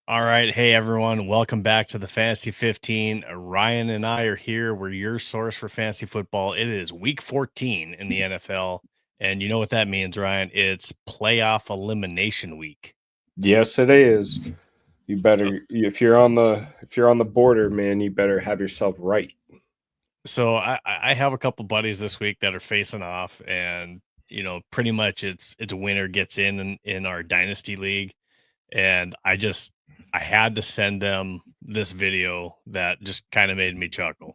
All right. Hey, everyone. Welcome back to the Fantasy 15. Ryan and I are here. We're your source for fantasy football. It is week 14 in the NFL. And you know what that means, Ryan? It's playoff elimination week. Yes, it is. You So, better if you're on the border, man, you better have yourself right. so I have a couple buddies this week that are facing off, and pretty much it's winner gets in our dynasty league. And I had to send them this video that just kind of made me chuckle.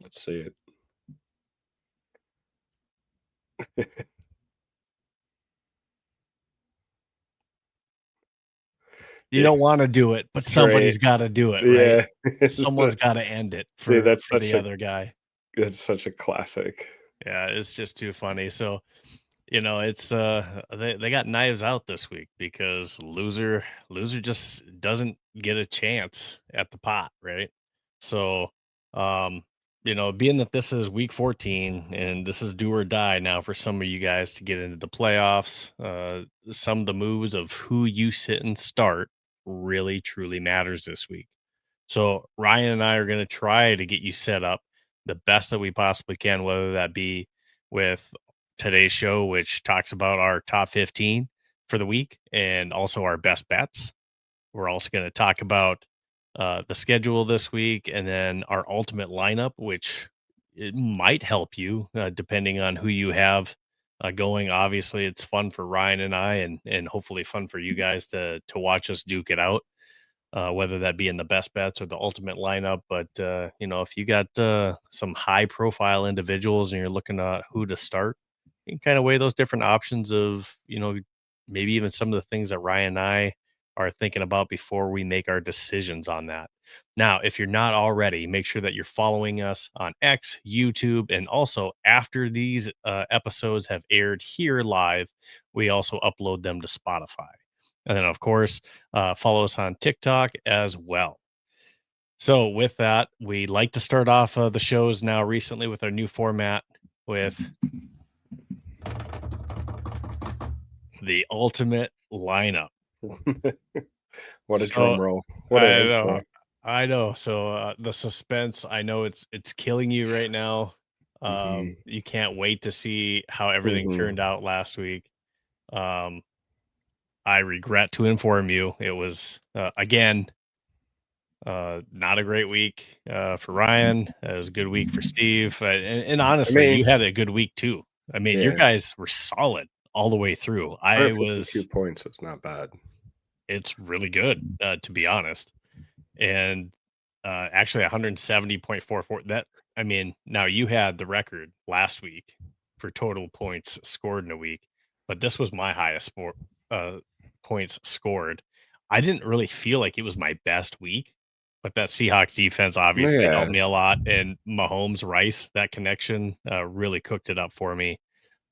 Let's see it. You don't wanna do it, but It's great. somebody's gotta do it, right? Yeah. It's Someone's gotta end it dude, for the other guy. that's such a classic. Yeah, it's just too funny. So, it's, they got knives out this week because loser just doesn't get a chance at the pot, right? So, um, being that this is week 14 and this is do or die now for some of you guys to get into the playoffs, some of the moves of who you sit and start really truly matters this week. So Ryan and I are going to try to get you set up the best that we possibly can, whether that be with today's show, which talks about our top 15 for the week and also our best bets. We're also going to talk about the schedule this week and then our ultimate lineup, which it might help you depending on who you have going. Obviously, it's fun for Ryan and I, and hopefully fun for you guys to watch us duke it out, whether that be in the best bets or the ultimate lineup. But if you got some high profile individuals and you're looking at who to start, you can kind of weigh those different options of maybe even some of the things that Ryan and I are thinking about before we make our decisions on that. Now, if you're not already, make sure that you're following us on X, YouTube, and also after these episodes have aired here live, we also upload them to Spotify. And then, of course, follow us on TikTok as well. So, with that, we like to start off the shows now recently with our new format with the ultimate lineup. What a So, drum roll. What an I know, intro. I know. So, the suspense, I know it's killing you right now. hmm You can't wait to see how everything hmm turned out last week. Um, I regret to inform you, it was again not a great week for Ryan. It was a good week for Steve. And I honestly, mean, you had a good week too. I mean, your yeah, guys were solid all the way through. 152 points is not bad. It's really good, to be honest. And actually 170.44. I mean, now you had the record last week for total points scored in a week, but this was my highest uh, points scored. I didn't really feel like it was my best week, but that Seahawks defense obviously helped Yeah, me a lot. And Mahomes Rice, that connection really cooked it up for me.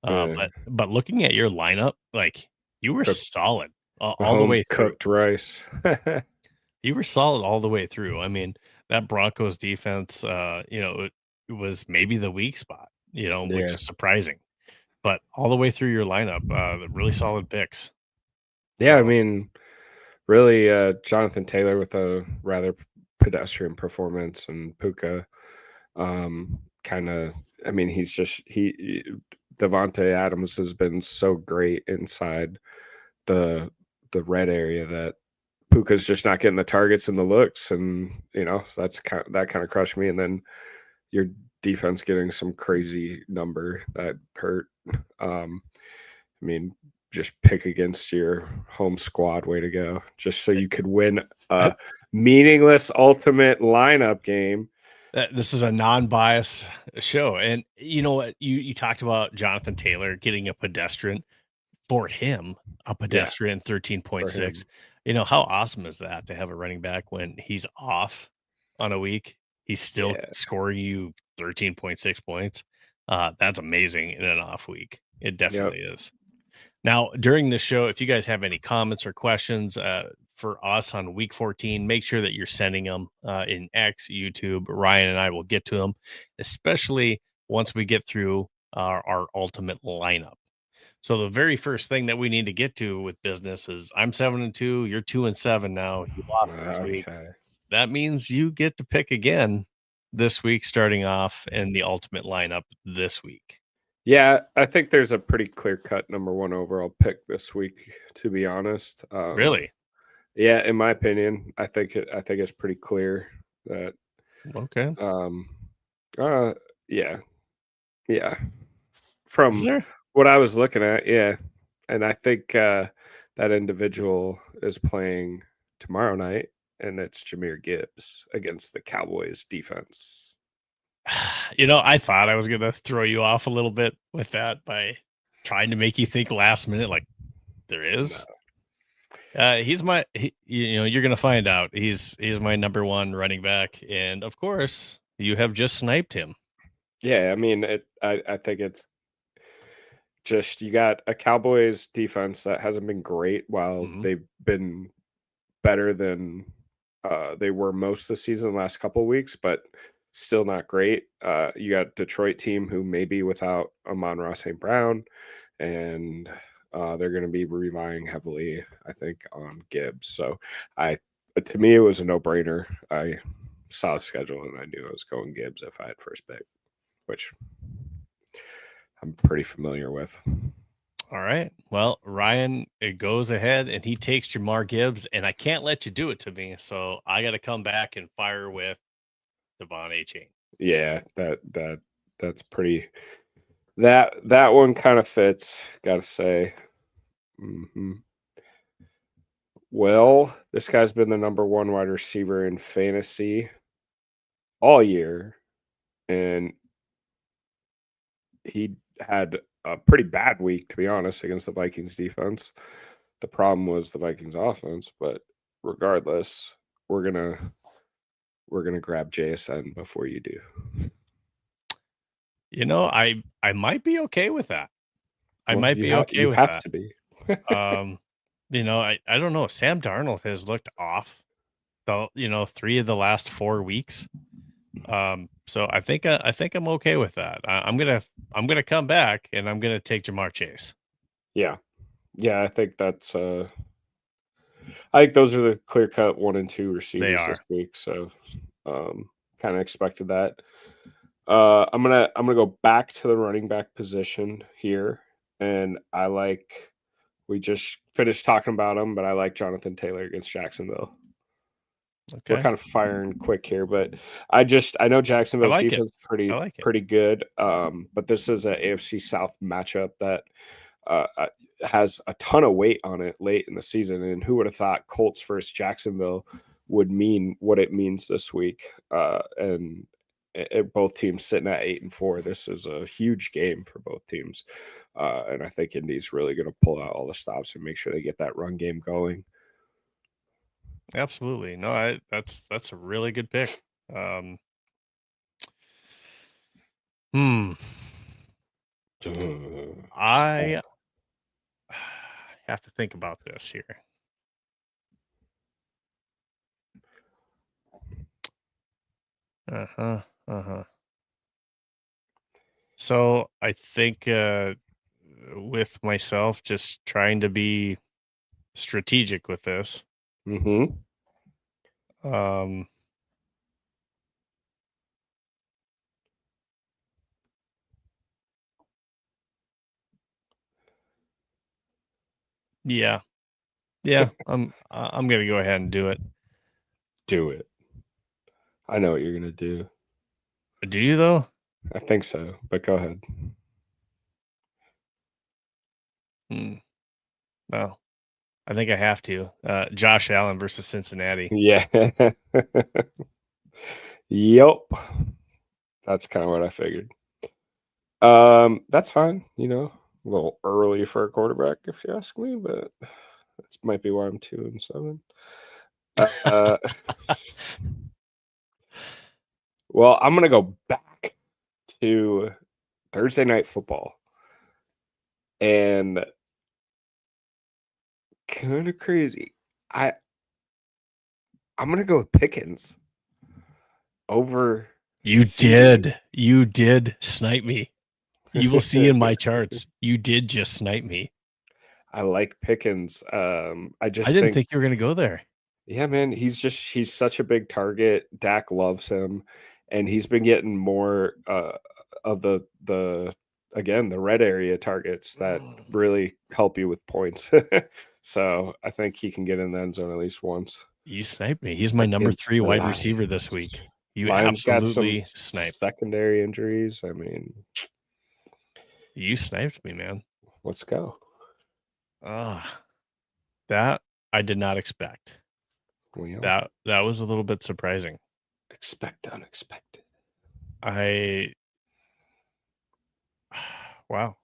yeah. But looking at your lineup, like you were Cook solid all the Mahomes way through. cooked rice. You were solid all the way through. I mean, that Broncos defense, it was maybe the weak spot, which Yeah. is surprising. But all the way through your lineup, really solid picks. Yeah, I So mean, really, Jonathan Taylor with a rather pedestrian performance, and Puka, kind of. I mean, Devonte Adams has been so great inside the the red area that Puka's just not getting the targets and the looks, and so that kind of crushed me. And then your defense getting some crazy number that hurt. I mean, just pick against your home squad. Way to go! Just so you could win uh, a meaningless ultimate lineup game. this is a non-biased show. And you know what? You talked about Jonathan Taylor getting a pedestrian for him, a Yeah, pedestrian for 13.6. him. How awesome is that to have a running back when he's off on a week? He's still Yeah. scoring you 13.6 points. That's amazing in an off week. It Yep. definitely is. Now, during the show, if you guys have any comments or questions for us on week 14, make sure that you're sending them in X, YouTube. Ryan and I will get to them, especially once we get through our ultimate lineup. So the very first thing that we need to get to with business is I'm 7-2, you're 2-7 now. You lost this week. Okay. That means you get to pick again this week, starting off in the ultimate lineup this week. Yeah, I think there's a pretty clear-cut number 1 overall pick this week, to be honest. Really? Yeah, in my opinion, I think it's pretty clear that Okay. um uh yeah. Yeah. Is From there? what I was looking at, yeah. And I think that individual is playing tomorrow night, and it's Jahmyr Gibbs against the Cowboys defense. I thought I was going to throw you off a little bit with that by trying to make you think last minute, like there No. is. You're going to find out. He's my number one running back, and of course, you have just sniped him. Yeah, I mean, I think it's just you got a Cowboys defense that hasn't been great while they've been better than they were most of the season the last couple of weeks, but still not great. You got Detroit team who may be without Amon-Ra St. Brown, and they're going to be relying heavily, I think, on Gibbs. So to me, it was a no-brainer. I saw the schedule and I knew I was going Gibbs if I had first pick, which I'm pretty familiar with. All right. Well, Ryan, it goes ahead and he takes Jahmyr Gibbs, and I can't let you do it to me. So I got to come back and fire with Devon Achane. Yeah, that's pretty. That one kind of fits. Gotta say. Well, this guy's been the number 1 wide receiver in fantasy all year, and he had a pretty bad week, to be honest, against the Vikings defense. The problem was the Vikings offense, but regardless, we're gonna grab JSN before you do. I might be okay with that. I might be okay with have that. to be. I don't know. Sam Darnold has looked off. So 3 of the last 4 weeks. So I think I'm okay with that. I'm gonna come back and I'm gonna take Ja'Marr Chase. Yeah. I think that's I think those are the clear cut 1 and 2 receivers this week. So kind of expected that. I'm gonna go back to the running back position here, and we just finished talking about him, but I like Jonathan Taylor against Jacksonville. Okay. We're kind of firing quick here, but I know Jacksonville's defense is pretty good. But this is an AFC South matchup that has a ton of weight on it late in the season. And who would have thought Colts versus Jacksonville would mean what it means this week? And both teams sitting at 8-4. This is a huge game for both teams. And I think Indy's really going to pull out all the stops and make sure they get that run game going. Absolutely. No, that's a really good pick. I have to think about this here. So I think with myself, just trying to be strategic with this. Yeah. I'm gonna go ahead and do it. Do it. I know what you're gonna do. Do you though? I think so, but go ahead. Well, I think I have to. Josh Allen versus Cincinnati. Yeah. Yep. That's kind of what I figured. That's fine. A little early for a quarterback, if you ask me, but that might be why I'm 2-7. Well, I'm gonna go back to Thursday Night Football, and kind of crazy. I'm gonna go with Pickens over. You did snipe me. You will see in my charts. You did just snipe me. I like Pickens. I I just didn't think, think you were gonna go there. yeah, man, he's such a big target. Dak loves him, and he's been getting more of the again the red area targets that really help you with points. So I think he can get in the end zone at least once You sniped me. He's my number against 3 the wide receiver this Lions. week. You Lions got some absolutely sniped. secondary injuries. I mean, You sniped me, man. let's go. Ah, that I did not expect. We all That was a little bit surprising. expect unexpected. I wow.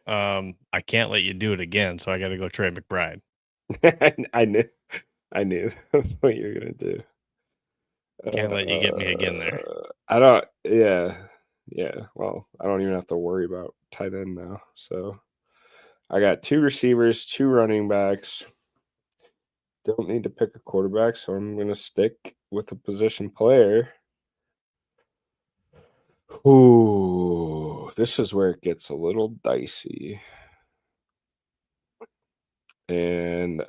I can't let you do it again, so I got to go Trey McBride. I knew, I knew what you were gonna do. Can't let you get me again there. I don't. Yeah, yeah. Well, I don't even have to worry about tight end now. So I got 2 receivers, 2 running backs. Don't need to pick a quarterback, so I'm gonna stick with a position player. Ooh, this is where it gets a little dicey. And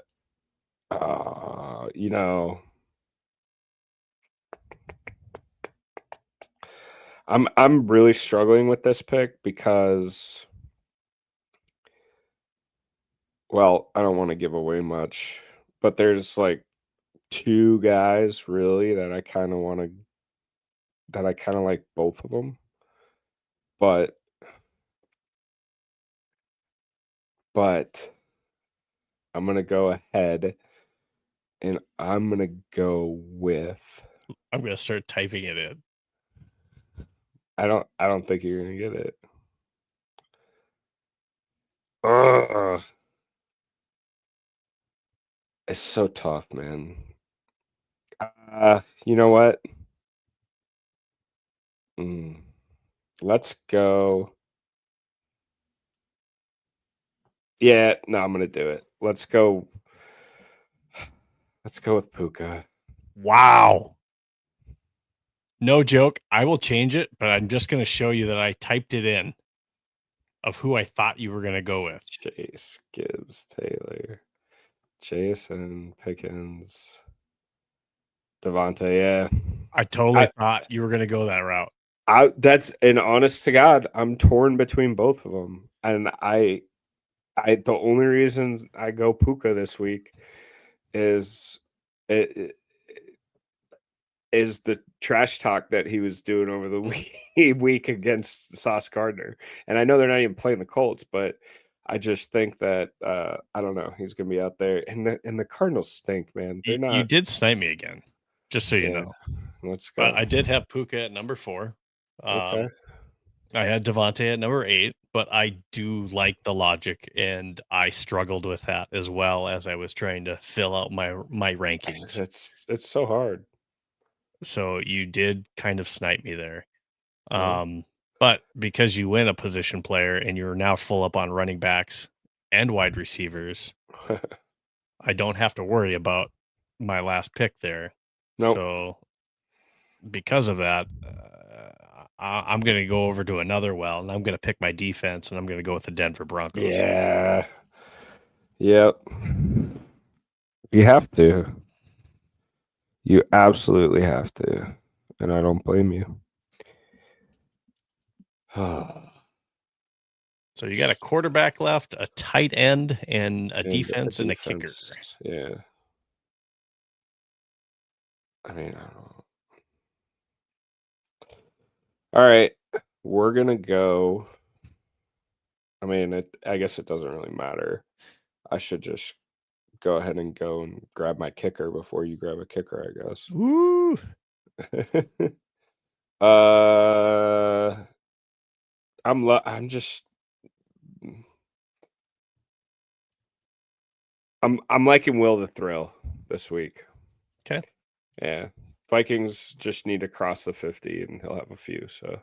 you know, I'm really struggling with this pick because, well, I don't want to give away much, but there's like 2 guys really that I kind of want to that I kind of like both of them, but but I'm gonna go ahead and I'm gonna go with. I'm gonna start typing it in. I don't think you're gonna get it. Ugh. It's so tough, man. You know what? Let's go. Yeah, no, I'm gonna do it. Let's go. Let's go with Puka. Wow. No joke. I will change it, but I'm just gonna show you that I typed it in of who I thought you were gonna go with. Chase, Gibbs, Taylor, Jason, Pickens, Devontae. Yeah, I totally thought you were gonna go that route. that's an honest to God. I'm torn between both of them, and the only reasons I go Puka this week is it is the trash talk that he was doing over the week against Sauce Gardner. And I know they're not even playing the Colts, but I just think that I don't know, he's gonna be out there. And the Cardinals stink, man. They're You not. did snipe me again, just so you Yeah, know. let's But go. I did have Puka at number 4. Okay. I had Devontae at number 8, but I do like the logic, and I struggled with that as well as I was trying to fill out my rankings. It's so hard. So you did kind of snipe me there. Yeah. But because you win a position player and you're now full up on running backs and wide receivers, I don't have to worry about my last pick there. Nope. So because of that, I'm going to go over to another well, and I'm going to pick my defense, and I'm going to go with the Denver Broncos. Yeah. Yep. You have to. You absolutely have to. And I don't blame you. So you got a quarterback left, a tight end, and a And defense, and a kicker. defense, yeah. I mean, I don't know. All right, we're gonna go. I mean, I guess it doesn't really matter. I should just go ahead and go and grab my kicker before you grab a kicker, I guess. Woo! I'm just I'm liking Will the Thrill this week. Okay. Yeah. Vikings just need to cross the 50 and he'll have a few, so.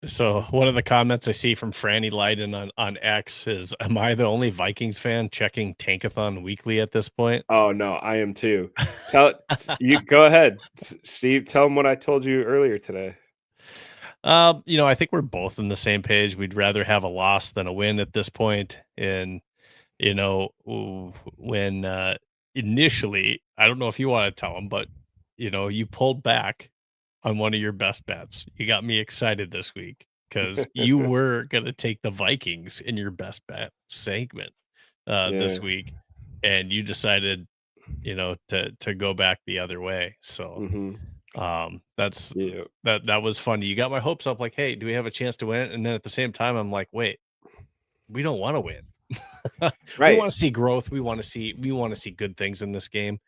So one of the comments I see from Franny Leiden on X is, "Am I the only Vikings fan checking Tankathon weekly at this point?" Oh no, I am too. Tell you go ahead, Steve. Tell him what I told you earlier today. I think we're both on the same page. We'd rather have a loss than a win at this point. And when initially, I don't know if you want to tell them, but you pulled back on one of your best bets. You got me excited this week because you were gonna take the Vikings in your best bet segment Yeah. this week, and you decided, to go back the other way. So Hmm. that's Yeah. that was funny. You got my hopes up, like, hey, do we have a chance to win? And then at the same time, I'm like, wait, we don't want to win. We Right. want to see growth. We want to see good things in this game.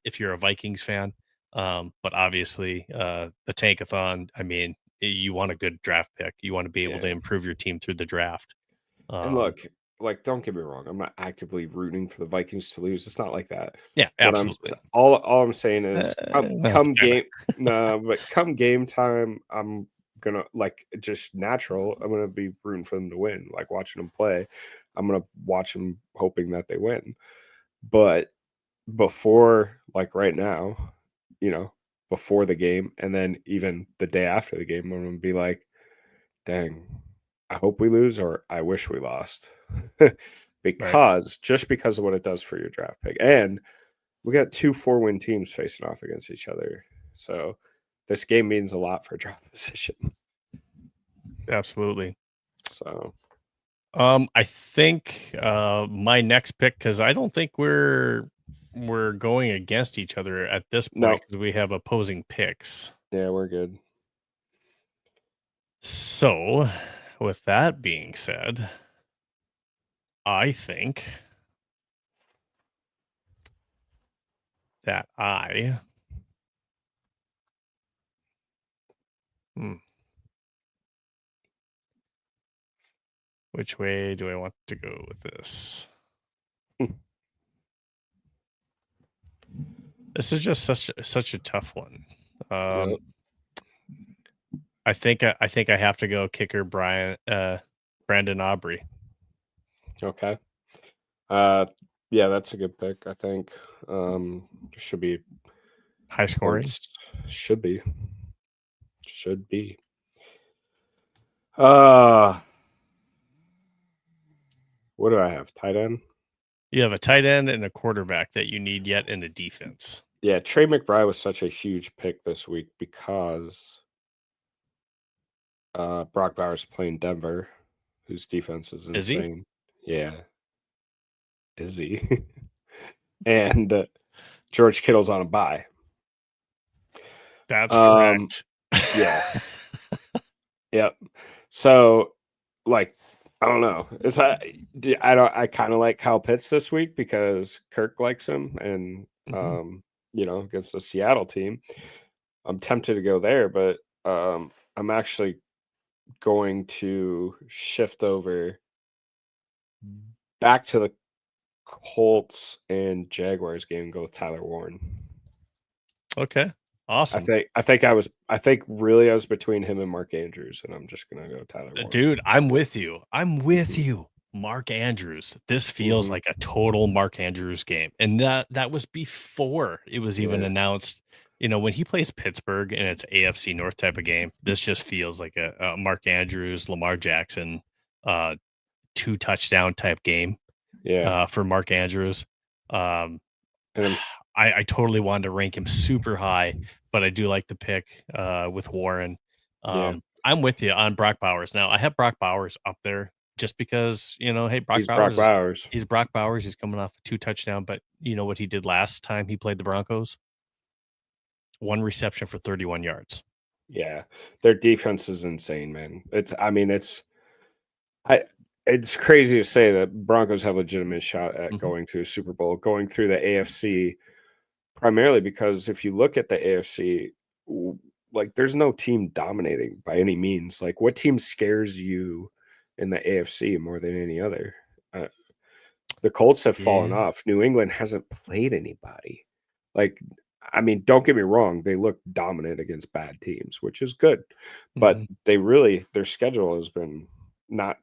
If you're a Vikings fan, but obviously, the tankathon. I mean, you want a good draft pick. You want to be able to Yeah. improve your team through the draft. And Um, look, like, don't get me wrong. I'm not actively rooting for the Vikings to lose. It's not like that. yeah, What absolutely. all I'm saying is come Okay. game no, but come game time, I'm gonna like just natural. I'm gonna be rooting for them to win, like watching them play. I'm gonna watch them hoping that they win. But before, like right now, you know, before the game and then even the day after the game, I'm gonna be like, dang, I hope we lose or I wish we lost. Right. Because of what it does for your draft pick. And we got 2 4-win teams facing off against each other. So this game means a lot for draft position. Absolutely. So I think my next pick, because I don't think we're going against each other at this no, point because we have opposing picks. yeah, we're good. So, with that being said, I think that hmm, which way do I want to go with this? This is just such a tough one. Yep. Um, I think I have to go kicker Brandon Aubrey. Okay. Uh yeah, that's a good pick, I think. Should be High scoring. points. Should be. Should be. Uh what do I have? Tight end? You have a tight end and a quarterback that you need yet in a defense. Yeah, Trey McBride was such a huge pick this week because Brock Bowers playing Denver, whose defense is Is he? insane. Yeah, is he? And George Kittle's on a bye. That's Um, correct. yeah, yep. So, like, I don't know. I don't. I kind of like Kyle Pitts this week because Kirk likes him, and Mhm. against the Seattle team, I'm tempted to go there, but I'm actually going to shift over back to the Colts and Jaguars game, go with Tyler Warren. Okay. Awesome. I think really I was between him and Mark Andrews, and I'm just gonna go Tyler Warren. Dude, I'm with you. I'm with Mhm, you. Mark Andrews. This feels mhm, like a total Mark Andrews game. And that was before it was even yeah, announced. When he plays Pittsburgh and it's AFC North type of game, this just feels like a Mark Andrews, Lamar Jackson, uh, 2 touchdown type game yeah, for Mark Andrews. Um, and I'm I totally wanted to rank him super high, but I do like the pick with Warren. yeah, I'm with you on Brock Bowers. Now I have Brock Bowers up there just because hey, Brock he's Brock Bowers is Bowers. he's Brock Bowers. He's coming off a 2 touchdown, but you know what he did last time he played the Broncos? 1 reception for 31 yards. Yeah, their defense is insane, man. I it's crazy to say that Broncos have a legitimate shot at Mhm. going to a Super Bowl, going through the AFC. Primarily because if you look at the AFC, like there's no team dominating by any means. Like what team scares you in the AFC more than any other? Uh, the Colts have fallen Yeah. off. New England hasn't played anybody. Like, I mean, don't get me wrong, they look dominant against bad teams, which is good. But Mhm. their schedule has been not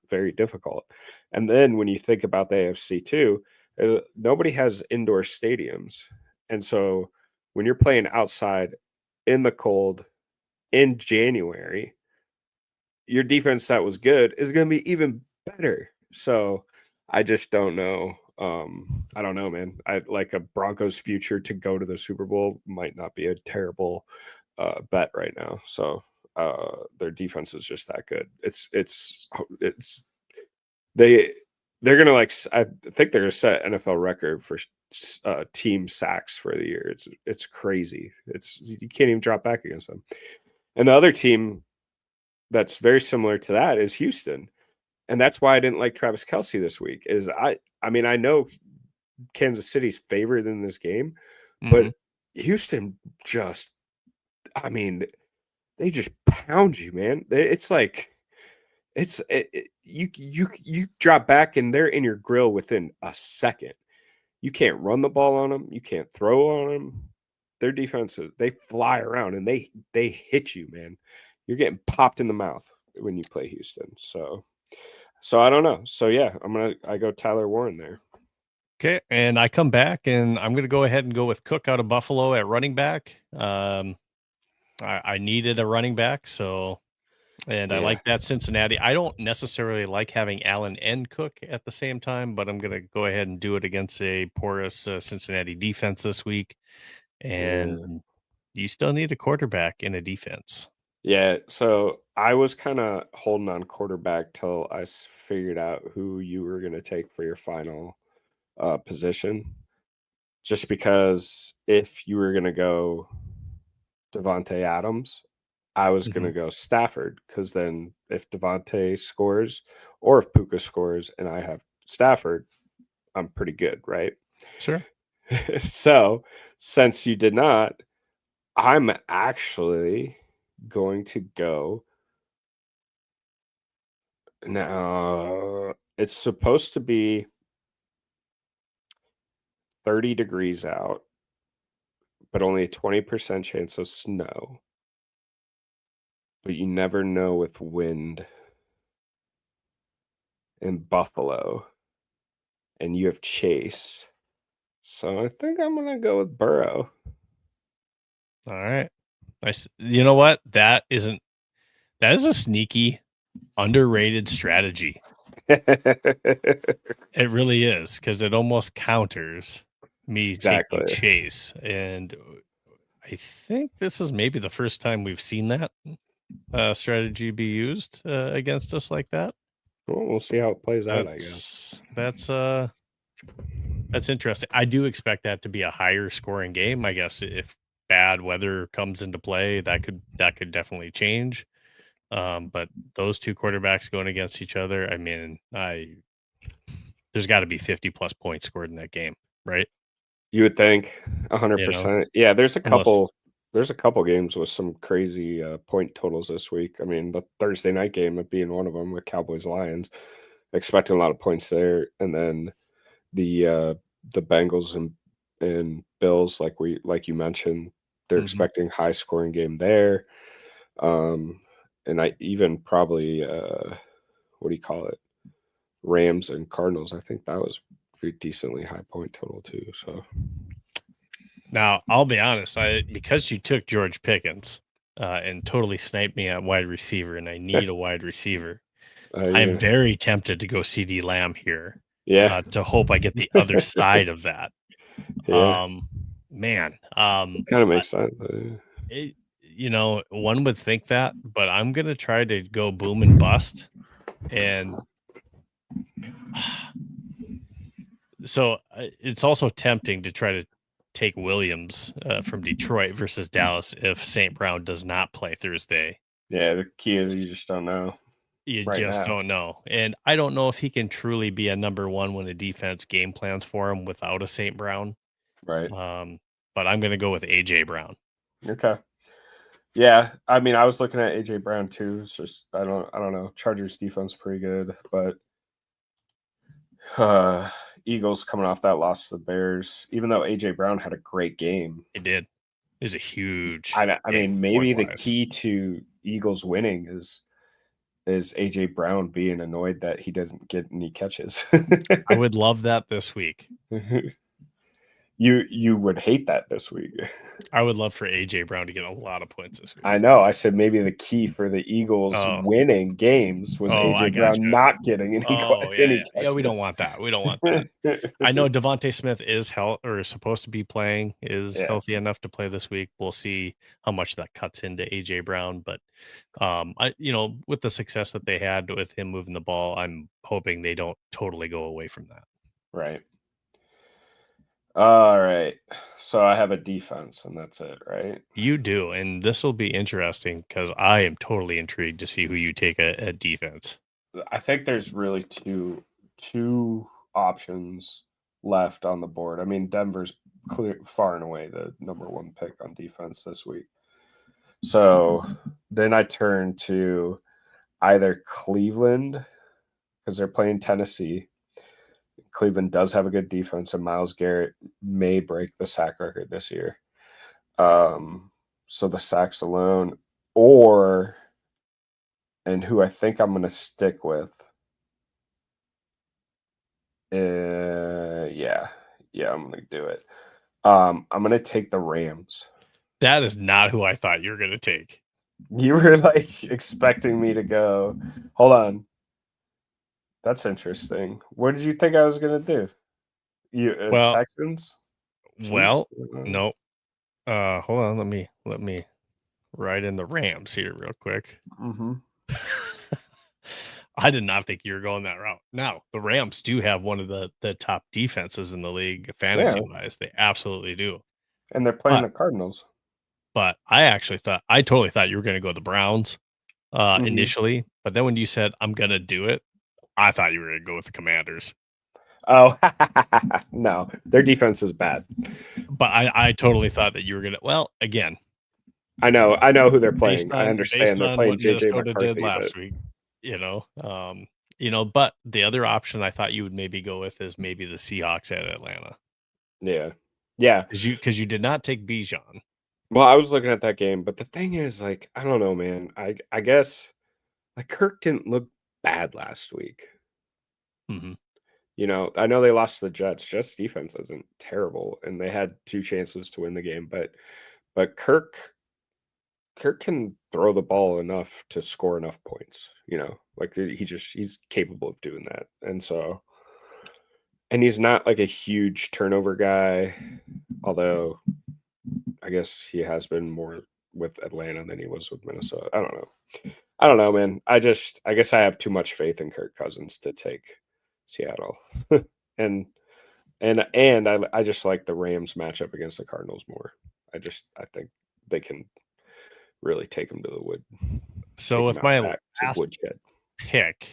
very difficult. And then when you think about the AFC too, nobody has indoor stadiums. And so when you're playing outside in the cold in January, your defense that was good is going to be even better. So I just don't know. I don't know, man. I like a Broncos future to go to the Super Bowl might not be a terrible bet right now. So their defense is just that good. It's they they're gonna I think they're gonna set NFL record for team sacks for the year. It's crazy. It's you can't even drop back against them. And the other team that's very similar to that is Houston. And that's why I didn't like Travis Kelce this week. I mean, I know Kansas City's favored in this game, but Houston just, I mean, they just pound you, man. It's like you drop back and they're in your grill within a second. You can't run the ball on them. You can't throw on them. Their defenses, they fly around and they hit you, man. You're getting popped in the mouth when you play Houston. So I don't know. So yeah, I go Tyler Warren there. Okay, and I come back and I'm going to go ahead and go with Cook out of Buffalo at running back. I needed a running back, so I like that Cincinnati. I don't necessarily like having Allen and Cook at the same time, but I'm going to go ahead and do it against a porous Cincinnati defense this week. And you still need a quarterback in a defense. Yeah, so I was kind of holding on quarterback till I figured out who you were going to take for your final position. Just because if you were going to go Devontae Adams, I was going to go Stafford, because then if Devontae scores or if Puka scores and I have Stafford, I'm pretty good, right? Sure. So since you did not, I'm actually going to go. Now, it's supposed to be 30 degrees out, but only a 20% chance of snow. But you never know with wind in Buffalo. And you have Chase. So I think I'm going to go with Burrow. All right. Nice. You know what? That is a sneaky, underrated strategy. It really is, because it almost counters me taking Chase. And I think this is maybe the first time we've seen that strategy be used against us like that. Well, we'll see how it plays out, I guess. That's interesting. I do expect that to be a higher scoring game. I guess if bad weather comes into play, that could definitely change. But those two quarterbacks going against each other, I mean, there's got to be 50 plus points scored in that game, right? You would think 100%. Yeah, there's a couple games with some crazy point totals this week. I mean, the Thursday night game being one of them with Cowboys Lions, expecting a lot of points there, and then the Bengals and Bills, like you mentioned, they're expecting high scoring game there. And I even probably what do you call it? Rams and Cardinals. I think that was pretty decently high point total too. So now I'll be honest, because you took George Pickens and totally sniped me at wide receiver, and I need a wide receiver. I'm very tempted to go CD Lamb here. Yeah. To hope I get the other side of that. Yeah. Man. It kind of makes sense. One would think that, but I'm gonna try to go boom and bust. And so it's also tempting to try to take Williams from Detroit versus Dallas if St. Brown does not play Thursday. Yeah, the key is you just don't know. You just don't know. And I don't know if he can truly be a number one when a defense game plans for him without a St. Brown. Right. But I'm going to go with A.J. Brown. Okay. Yeah, I mean, I was looking at A.J. Brown too. It's just I don't know. Chargers defense pretty good, but Eagles coming off that loss to the Bears, even though A.J. Brown had a great game. It did. It was a huge. I mean, maybe the key to Eagles winning is A.J. Brown being annoyed that he doesn't get any catches. I would love that this week. You would hate that this week. I would love for AJ Brown to get a lot of points this week. I know. I said maybe the key for the Eagles Oh, winning games was I AJ got Brown you. not getting any Oh, any yeah. We catches. don't want that. We don't want that. I know Devontae Smith is supposed to be playing, is Yeah. healthy enough to play this week. We'll see how much that cuts into AJ Brown, but with the success that they had with him moving the ball, I'm hoping they don't totally go away from that. Right. All right. So I have a defense, and that's it, right? You do, and this will be interesting because I am totally intrigued to see who you take at defense. I think there's really two options left on the board. I mean, Denver's far and away the number one pick on defense this week. So then I turn to either Cleveland, because they're playing Tennessee. Cleveland does have a good defense, and Myles Garrett may break the sack record this year. So the sacks alone, and who I think I'm going to stick with. Yeah, I'm going to do it. I'm going to take the Rams. That is not who I thought you were going to take. You were like expecting me to go. Hold on. That's interesting. What did you think I was going to do? Texans? Well, no. Hold on. Let me write in the Rams here real quick. Mm-hmm. I did not think you were going that route. Now, the Rams do have one of the top defenses in the league, fantasy-wise. They absolutely do. And they're playing the Cardinals. But I totally thought you were going to go the Browns initially. But then when you said, I'm going to do it, I thought you were going to go with the Commanders. Oh, no. Their defense is bad. But I totally thought that you were going to, well, again. I know who they're playing. I understand they're playing JJ McCarthy. Did last week. But the other option I thought you would maybe go with is maybe the Seahawks at Atlanta. Yeah. Because you did not take Bijan. Well, I was looking at that game, but the thing is, like, I don't know, man. I guess like Kirk didn't look bad last week. Mm-hmm. I know they lost to the Jets. Jets defense isn't terrible, and they had 2 chances to win the game, but Kirk can throw the ball enough to score enough points, like he's capable of doing that. And he's not like a huge turnover guy, although I guess he has been more with Atlanta than he was with Minnesota. I don't know, man. I guess I have too much faith in Kirk Cousins to take Seattle. and I just like the Rams matchup against the Cardinals more. I think they can really take them to the wood. So with my last pick,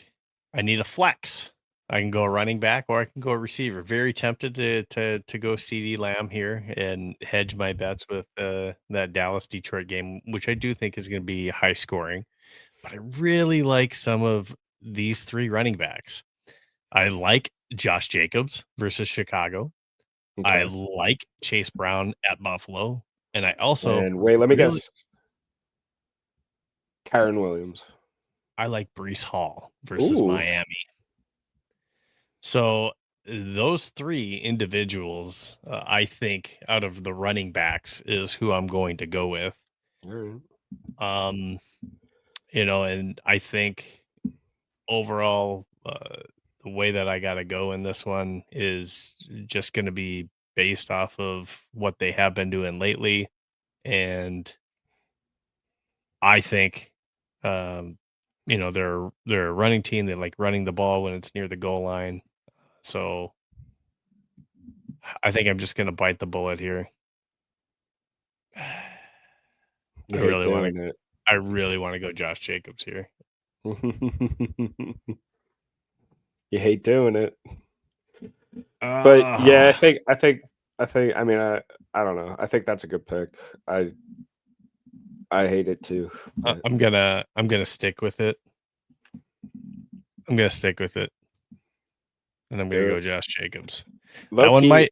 I need a flex. I can go running back or I can go receiver. Very tempted to go CeeDee Lamb here and hedge my bets with that Dallas-Detroit game, which I do think is going to be high scoring. But I really like some of these 3 running backs. I like Josh Jacobs versus Chicago. Okay. I like Chase Brown at Buffalo. And I also... let me guess. Kyren Williams. I like Breece Hall versus Miami. So those 3 individuals, I think, out of the running backs is who I'm going to go with. All right. And I think overall, the way that I got to go in this one is just going to be based off of what they have been doing lately. And I think, they're a running team. They like running the ball when it's near the goal line. So I think I'm just going to bite the bullet here. I really want to go Josh Jacobs here. You hate doing it. But yeah, I think I mean I don't know. I think that's a good pick. I hate it too. I'm gonna stick with it. I'm gonna stick with it. And I'm gonna go Josh Jacobs. That one might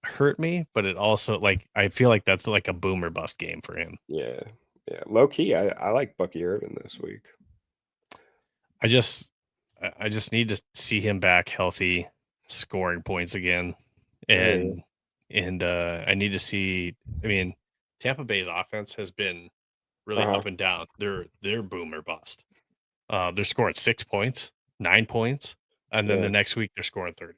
hurt me, but it also I feel like that's like a boom or bust game for him. Yeah. Low key, I like Bucky Irvin this week. I just need to see him back healthy, scoring points again, and and I need to see. I mean, Tampa Bay's offense has been really Uh-huh. up and down. They're boom or bust. They're scoring 6 points, 9 points, and then the Yeah. next week they're scoring 30.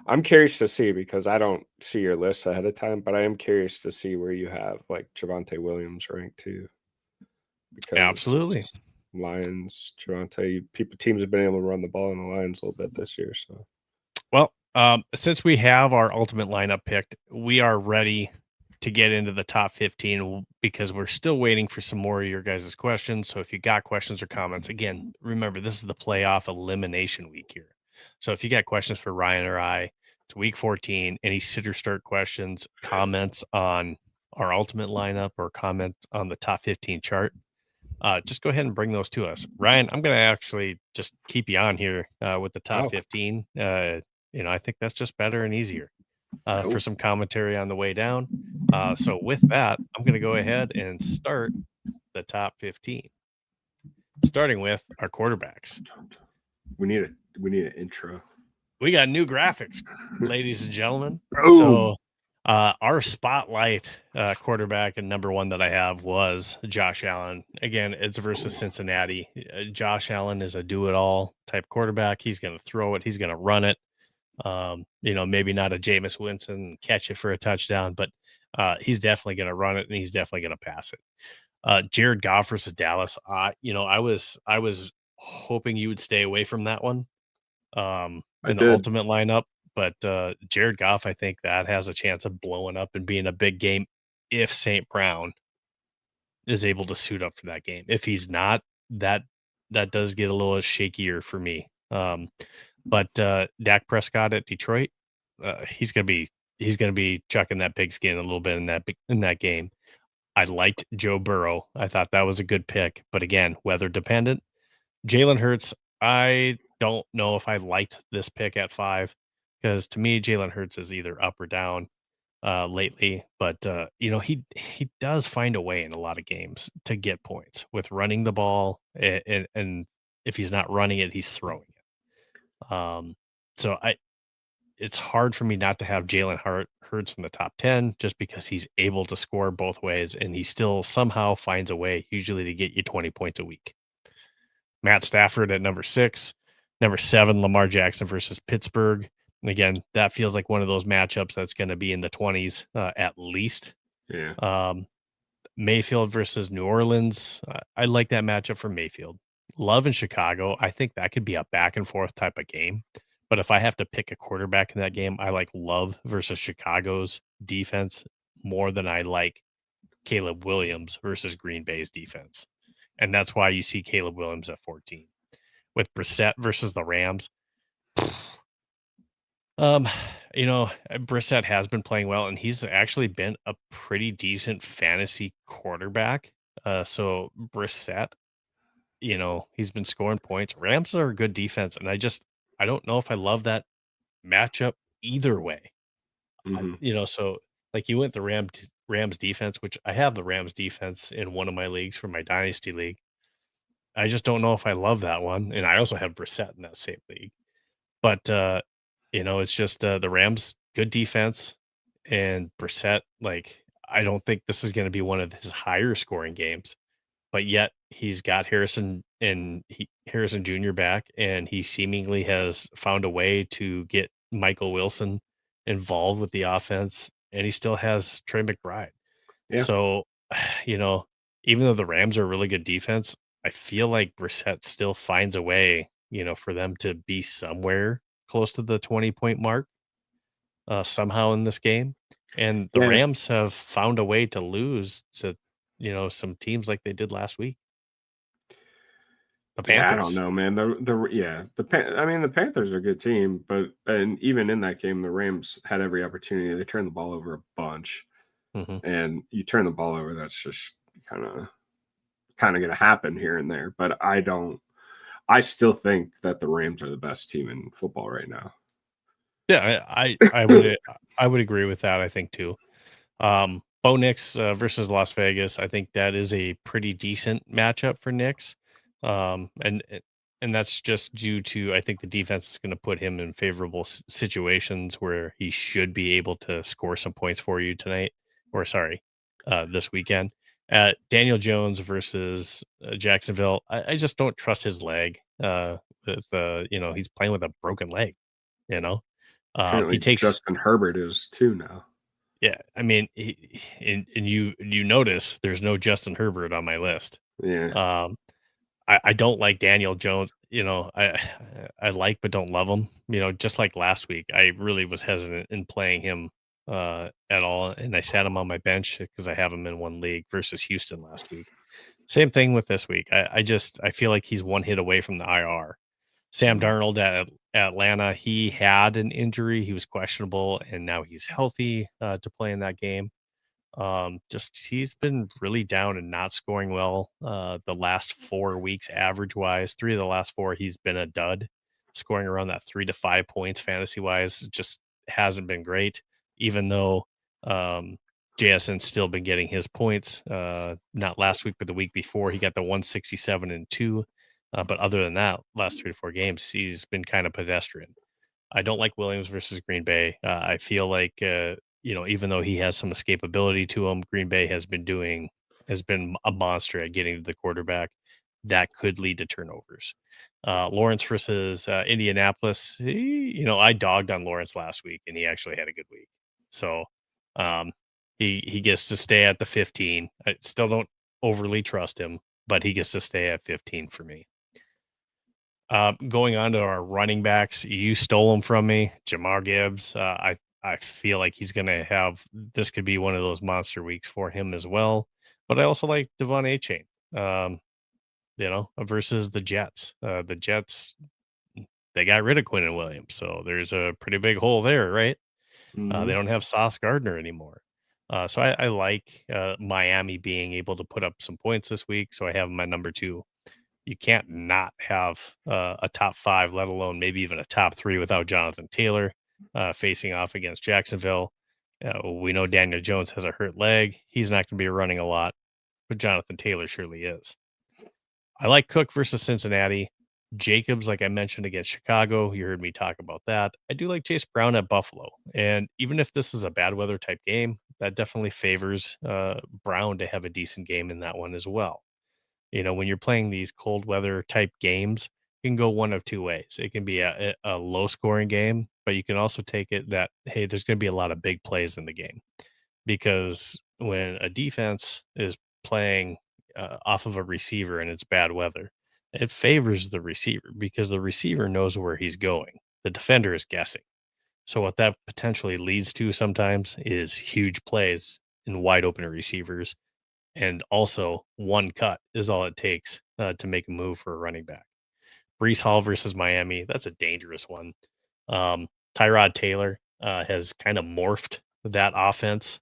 I'm curious to see because I don't see your lists ahead of time, but I am curious to see where you have like Javonte Williams ranked too, because Absolutely. Lions, Javonte, people teams have been able to run the ball in the Lions a little bit this year. So Well, since we have our ultimate lineup picked, we are ready to get into the top 15 because we're still waiting for some more of your guys' questions. So if you got questions or comments, again, remember this is the playoff elimination week here. So if you got questions for Ryan or I, it's week 14, any sitter start questions, comments on our ultimate lineup or comment on the top 15 chart, just go ahead and bring those to us. Ryan, I'm going to actually just keep you on here with the top oh, 15. I think that's just better and easier for cool. some commentary on the way down. So with that, I'm going to go ahead and start the top 15, starting with our quarterbacks. We need an intro. We got new graphics, ladies and gentlemen. Oh, So our spotlight quarterback and number one that I have was Josh Allen. Again, it's versus Cincinnati. Josh Allen is a do-it-all type quarterback. He's going to throw it. He's going to run it. Maybe not a Jameis Winston catch it for a touchdown, but he's definitely going to run it and he's definitely going to pass it. Jared Goff versus Dallas. I was hoping you would stay away from that one I in the did. ultimate lineup, but Jared Goff, I think that has a chance of blowing up and being a big game if St. Brown is able to suit up for that game. If he's not, that does get a little shakier for me. But Dak Prescott at Detroit, he's gonna be chucking that pigskin a little bit in that game. I liked Joe Burrow. I thought that was a good pick, but again, weather dependent. Jalen Hurts, I don't know if I liked this pick at 5 because to me, Jalen Hurts is either up or down lately. But he does find a way in a lot of games to get points with running the ball, and if he's not running it, he's throwing it. So it's hard for me not to have Hurts in the top 10 just because he's able to score both ways and he still somehow finds a way, usually to get you 20 points a week. Matt Stafford at number 6. Number 7, Lamar Jackson versus Pittsburgh. And again, that feels like one of those matchups that's going to be in the 20s at least. Yeah. Mayfield versus New Orleans. I like that matchup for Mayfield. Love in Chicago. I think that could be a back and forth type of game. But if I have to pick a quarterback in that game, I like Love versus Chicago's defense more than I like Caleb Williams versus Green Bay's defense. And that's why you see Caleb Williams at 14. With Brissett versus the Rams, um, Brissett has been playing well, and he's actually been a pretty decent fantasy quarterback. So Brissett, he's been scoring points. Rams are a good defense, and I don't know if I love that matchup either way. Hmm. So like you went the Rams defense, which I have the Rams defense in one of my leagues for my dynasty league. I just don't know if I love that one, and I also have Brissett in that same league. But it's just the Rams good defense and Brissett. Like I don't think this is going to be one of his higher scoring games, but yet he's got Harrison Jr. back, and he seemingly has found a way to get Michael Wilson involved with the offense, and he still has Trey McBride. Yeah. So, even though the Rams are a really good defense, I feel like Brissett still finds a way, for them to be somewhere close to the 20-point mark somehow in this game. And the Yeah. Rams have found a way to lose to, some teams like they did last week. The Yeah, I don't Panthers. know, man. I mean, the Panthers are a good team, and even in that game, the Rams had every opportunity. They turned the ball over a bunch, Hmm. and you turn the ball over, that's just kind of going to happen here and there. But I don't. I still think that the Rams are the best team in football right now. Yeah, I would agree with that. I think too. Bo Nix versus Las Vegas. I think that is a pretty decent matchup for Nix. And and that's just due to, I think the defense is going to put him in favorable situations where he should be able to score some points for you tonight, or sorry, this weekend. Daniel Jones versus Jacksonville. I just don't trust his leg. With he's playing with a broken leg. You know, he Apparently, takes Justin Herbert is too now. yeah. I mean, and you notice there's no Justin Herbert on my list. Yeah. Um, I don't like Daniel Jones. I like but don't love him. Just like last week, I really was hesitant in playing him at all, and I sat him on my bench because I have him in one league versus Houston last week. Same thing with this week. I feel like he's one hit away from the IR. Sam Mm. Darnold at Atlanta, he had an injury. He was questionable, and now he's healthy to play in that game. Just he's been really down and not scoring well. The last 4 weeks, average wise, 3 of the last 4, he's been a dud, scoring around that 3 to 5 points fantasy wise. Just hasn't been great, even though um, JSN's still been getting his points. Not last week, but the week before, he got the 167 and 2. But other than that, last 3 to 4 games, he's been kind of pedestrian. I don't like Williams versus Green Bay. I feel like even though he has some escapability to him, Green Bay has been a monster at getting to the quarterback. That could lead to turnovers. Lawrence versus Indianapolis. I dogged on Lawrence last week, and he actually had a good week. So um, he gets to stay at the 15. I still don't overly trust him, but he gets to stay at 15 for me. Going on to our running backs, you stole them from me, Jahmyr Gibbs. I feel like he's going to have this could be one of those monster weeks for him as well. But I also like Devon Achane, versus the Jets. The Jets, they got rid of Quinnen Williams, so there's a pretty big hole there, right? They Mhm. don't have Sauce Gardner anymore. So I like Miami being able to put up some points this week. So I have my number 2. You can't not have a top 5, let alone maybe even a top 3 without Jonathan Taylor facing off against Jacksonville. We know Daniel Jones has a hurt leg. He's not going to be running a lot, but Jonathan Taylor surely is. I like Cook versus Cincinnati. Jacobs, like I mentioned, against Chicago. You heard me talk about that. I do like Chase Brown at Buffalo. And even if this is a bad weather type game, that definitely favors Brown to have a decent game in that one as well. When you're playing these cold weather type games, it can go one of two ways. It can be a low scoring game, but you can also take it that, hey, there's going to be a lot of big plays in the game because when a defense is playing off of a receiver and it's bad weather, it favors the receiver because the receiver knows where he's going. The defender is guessing. So what that potentially leads to sometimes is huge plays in wide open receivers, and also one cut is all it takes to make a move for a running back. Brees Hall versus Miami, that's a dangerous one. Tyrod Taylor has kind of morphed that offense,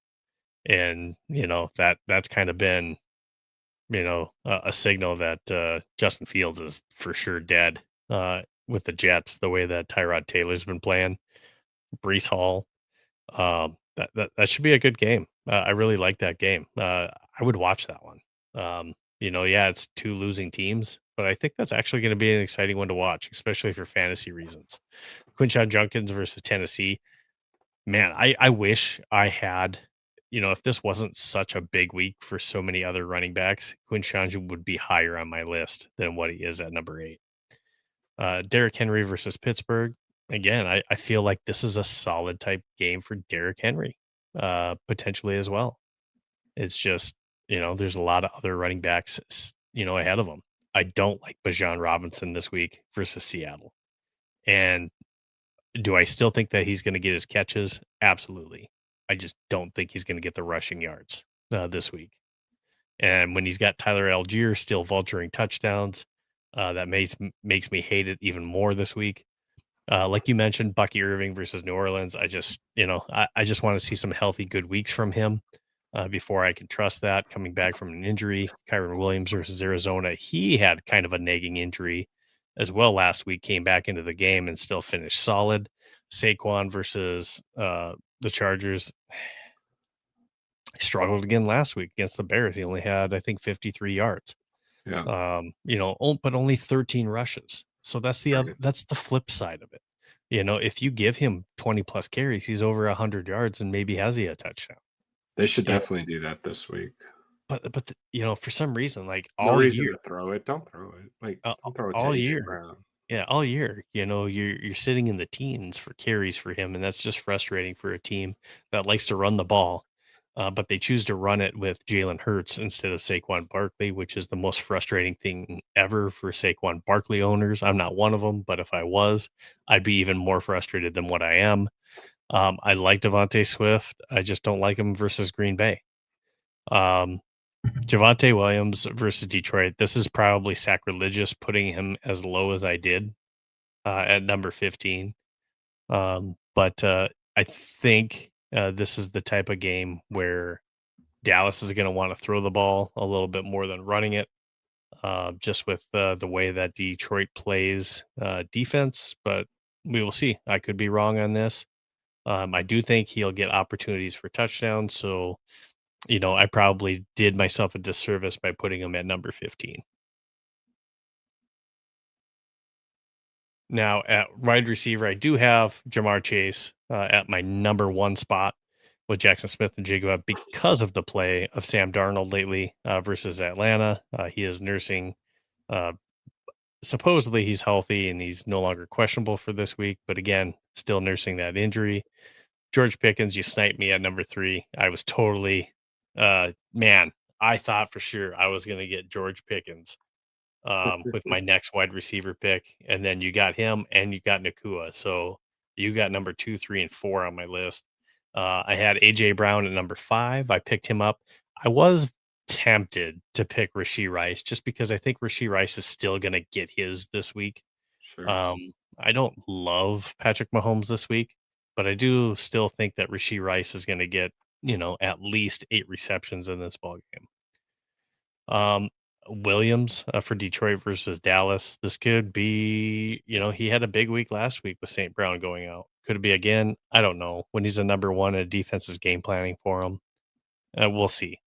and that's kind of been a signal that Justin Fields is for sure dead with the Jets. The way that Tyrod Taylor's been playing, Brees Hall, that should be a good game. I really like that game. I would watch that one. Yeah, it's 2 losing teams, but I think that's actually going to be an exciting one to watch, especially for fantasy reasons. Quinshon Judkins versus Tennessee. Man, I wish I had, if this wasn't such a big week for so many other running backs, Quinshon would be higher on my list than what he is at number 8. Derrick Henry versus Pittsburgh. Again, I feel like this is a solid type game for Derrick Henry, potentially as well. It's just, there's a lot of other running backs, ahead of him. I don't like Bijan Robinson this week versus Seattle. And do I still think that he's going to get his catches? Absolutely. I just don't think he's going to get the rushing yards this week. And when he's got Tyler Algier still vulturing touchdowns, that makes me hate it even more this week. Like you mentioned, Bucky Irving versus New Orleans. I just want to see some healthy, good weeks from him before I can trust that. Coming back from an injury, Kyron Williams versus Arizona. He had kind of a nagging injury as well last week. Came back into the game and still finished solid. Saquon versus the Chargers. He struggled again last week against the Bears. He only had, I think, 53 yards. Yeah. But only 13 rushes. So Right. that's the flip side of it. If you give him 20 plus carries, he's over 100 yards and maybe has he a touchdown. They should You know, definitely do that this week. but for some reason, like No reason to throw it. Don't throw it. Like, uh, don't throw it to all AJ year, Brown. yeah, all year, you're sitting in the teens for carries for him, and that's just frustrating for a team that likes to run the ball, but they choose to run it with Jalen Hurts instead of Saquon Barkley, which is the most frustrating thing ever for Saquon Barkley owners. I'm not one of them, but if I was, I'd be even more frustrated than what I am. I like Devontae Swift. I just don't like him versus Green Bay. Um, Javonte Williams versus Detroit. This is probably sacrilegious putting him as low as I did at number 15. But I think this is the type of game where Dallas is going to want to throw the ball a little bit more than running it, just with the way that Detroit plays defense. But we will see. I could be wrong on this. I do think he'll get opportunities for touchdowns. So, I probably did myself a disservice by putting him at number 15. Now, at wide receiver, I do have Jamar Chase at my number one spot with Jackson Smith and Jigba because of the play of Sam Darnold lately versus Atlanta. He is nursing. Uh, Supposedly, he's healthy and he's no longer questionable for this week, but again, still nursing that injury. George Pickens, you sniped me at number 3. I was totally, man, I thought for sure I was going to get George Pickens with my next wide receiver pick. And then you got him and you got Nakua. So you got number 2, 3, and 4 on my list. I had AJ Brown at number 5. I picked him up. I was tempted to pick Rashee Rice just because I think Rashee Rice is still going to get his this week. Sure. I don't love Patrick Mahomes this week, but I do still think that Rashee Rice is going to get, at least 8 receptions in this ball game. Williams for Detroit versus Dallas. This could be, he had a big week last week with St. Brown going out. Could it be again? I don't know. When he's a number one and defense is game planning for him, we'll see.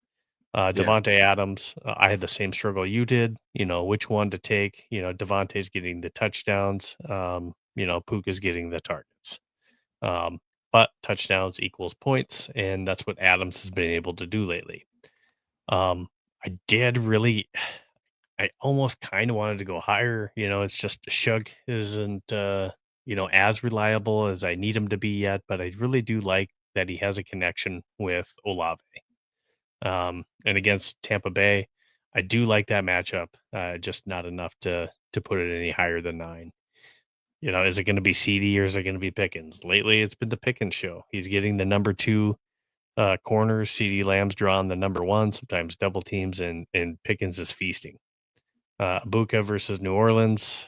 Yeah. Devontae Adams, I had the same struggle you did. Which one to take? Devontae's getting the touchdowns. Puka's getting the targets. But touchdowns equals points, and that's what Adams has been able to do lately. I did really, I almost kind of wanted to go higher. It's just Shug isn't, as reliable as I need him to be yet, but I really do like that he has a connection with Olave. And against Tampa Bay, I do like that matchup. Just not enough to put it any higher than 9. Is it going to be CD or is it going to be Pickens? Lately, it's been the Pickens show. He's getting the number 2 corners. CD Lamb's drawn the number 1, sometimes double teams, and Pickens is feasting. Abuka versus New Orleans.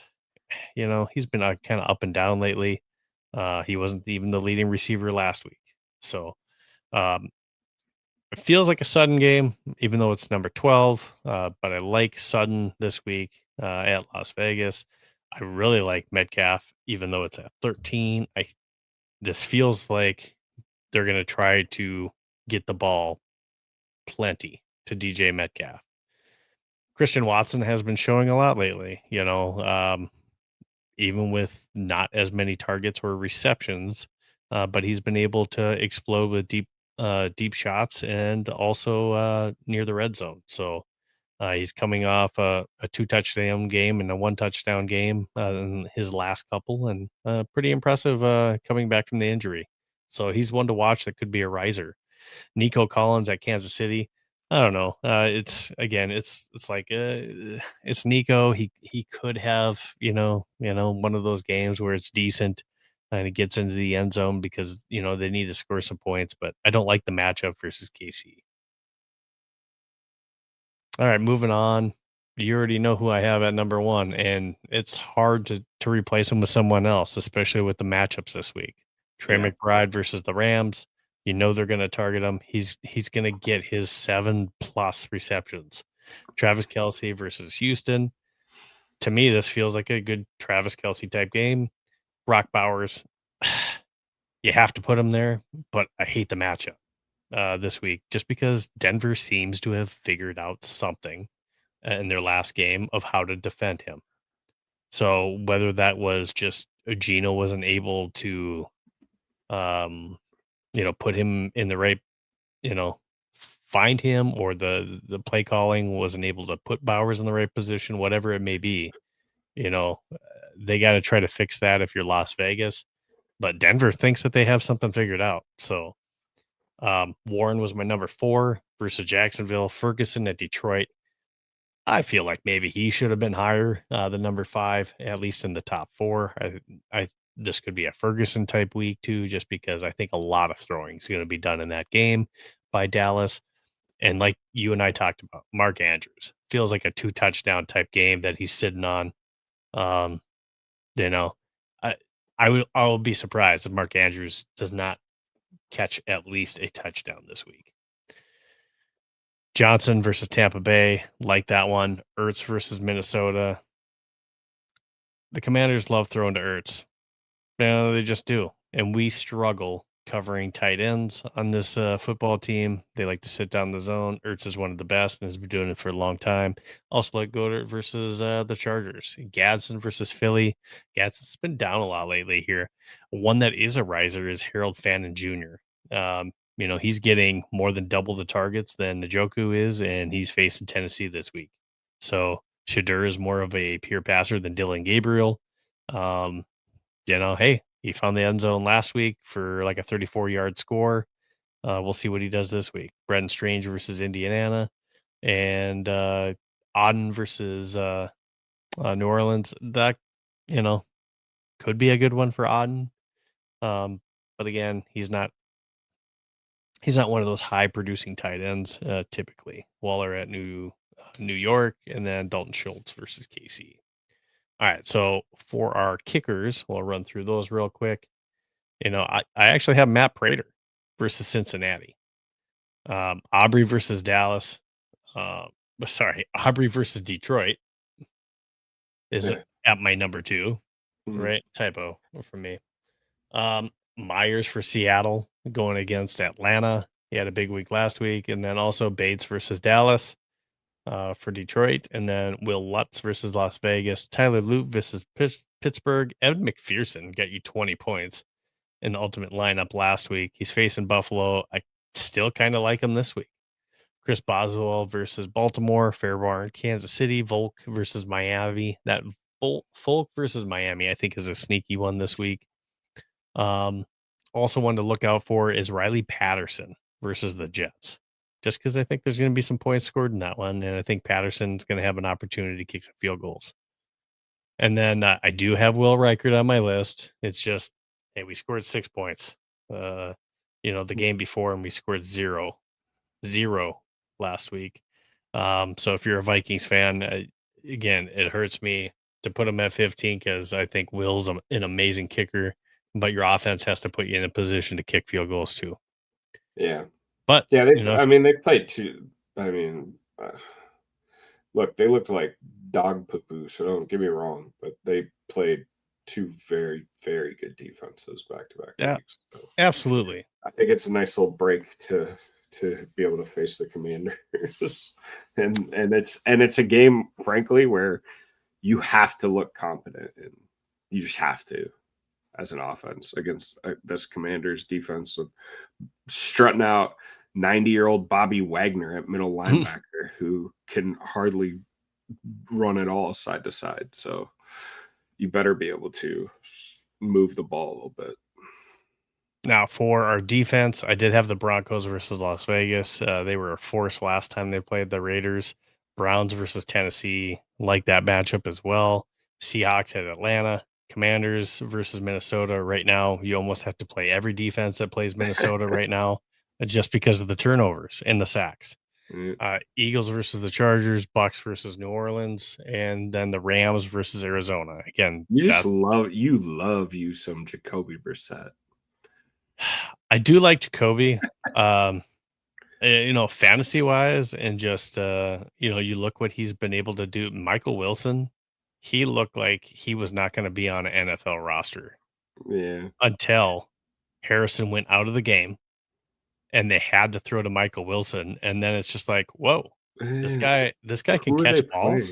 He's been kind of up and down lately. He wasn't even the leading receiver last week. So um, it feels like a Sudden game, even though it's number 12. But I like Sudden this week at Las Vegas. I really like Metcalf, even though it's at 13. This feels like they're going to try to get the ball plenty to DJ Metcalf. Christian Watson has been showing a lot lately, even with not as many targets or receptions, but he's been able to explode with deep shots and also near the red zone. So he's coming off a 2 touchdown game and a 1 touchdown game in his last couple, and pretty impressive coming back from the injury. So he's one to watch that could be a riser. Nico Collins at Kansas City. I don't know. It's like it's Nico. He could have one of those games where it's decent and it gets into the end zone because they need to score some points. But I don't like the matchup versus KC. All right, moving on. You already know who I have at number 1, and it's hard to replace him with someone else, especially with the matchups this week. Trey Yeah. McBride versus the Rams. They're going to target him. He's going to get his 7+ receptions. Travis Kelce versus Houston. To me, this feels like a good Travis Kelce type game. Brock Bowers, you have to put him there, but I hate the matchup this week just because Denver seems to have figured out something in their last game of how to defend him. So whether that was just Gino wasn't able to, um, put him in the right, you know, find him, or the play calling wasn't able to put Bowers in the right position, whatever it may be, they got to try to fix that if you're Las Vegas. But Denver thinks that they have something figured out. So Warren was my number 4 versus Jacksonville. Ferguson at Detroit. I feel like maybe he should have been higher than number 5, at least in the top 4. I This could be a Ferguson type week too, just because I think a lot of throwing is going to be done in that game by Dallas. And like you and I talked about, Mark Andrews feels like a 2 touchdown type game that he's sitting on. Um, you know, I I will be surprised if Mark Andrews does not catch at least a touchdown this week. Johnson versus Tampa Bay, like that one. Ertz versus Minnesota. The Commanders love throwing to Ertz. They just do. And we struggle covering tight ends on this football team. They like to sit down the zone. Ertz is one of the best and has been doing it for a long time. Also, like Goddard versus the Chargers. Gadsden versus Philly. Gadsden's been down a lot lately here. One that is a riser is Harold Fannin Jr. He's getting more than double the targets than Njoku is, and he's facing Tennessee this week. So Shadur is more of a pure passer than Dylan Gabriel. Hey, he found the end zone last week for like a 34-yard score. We'll see what he does this week. Brenton Strange versus Indiana, and Auden versus New Orleans. That could be a good one for Auden. But again, he's not one of those high producing tight ends typically. Waller at New York, and then Dalton Schultz versus KC. All right, so for our kickers, we'll run through those real quick. I actually have Matt Prater versus Cincinnati. Aubrey versus Dallas. Aubrey versus Detroit is at my number 2, right? Typo for me. Myers for Seattle going against Atlanta. He had a big week last week. And then also Bates versus Dallas for Detroit. And then Will Lutz versus Las Vegas. Tyler Loop versus Pittsburgh. Evan McPherson got you 20 points in the ultimate lineup last week. He's facing Buffalo. I still kind of like him this week. Chris Boswell versus Baltimore. Fairbairn, Kansas City. Volk versus Miami. That Volk versus Miami, I think, is a sneaky one this week. Also one to look out for is Riley Patterson versus the Jets. Just because I think there's going to be some points scored in that one, and I think Patterson's going to have an opportunity to kick some field goals. And then I do have Will Reichert on my list. It's just, hey, we scored 6 points. The game before, and we scored zero last week. So if you're a Vikings fan, again, it hurts me to put him at 15 because I think Will's an amazing kicker, but your offense has to put you in a position to kick field goals too. Yeah. But yeah, they played two. Look, they looked like dog poo-poo, so don't get me wrong, but they played 2 very, very good defenses back-to-back weeks. So absolutely. I think it's a nice little break to be able to face the Commanders. and it's a game, frankly, where you have to look competent, and you just have to as an offense against this Commanders defense of strutting out 90-year-old Bobby Wagner at middle linebacker who can hardly run it all side to side. So you better be able to move the ball a little bit. Now, for our defense, I did have the Broncos versus Las Vegas. They were a force last time they played the Raiders. Browns versus Tennessee, like that matchup as well. Seahawks at Atlanta. Commanders versus Minnesota. Right now, you almost have to play every defense that plays Minnesota right now, just because of the turnovers and the sacks. Eagles versus the Chargers, Bucks versus New Orleans, and then the Rams versus Arizona. Again, you love some Jacoby Brissett. I do like Jacoby, fantasy wise, and just you look what he's been able to do. Michael Wilson, he looked like he was not going to be on an NFL roster. Yeah. Until Harrison went out of the game and they had to throw to Michael Wilson. And then it's just like, whoa, this guy can catch balls.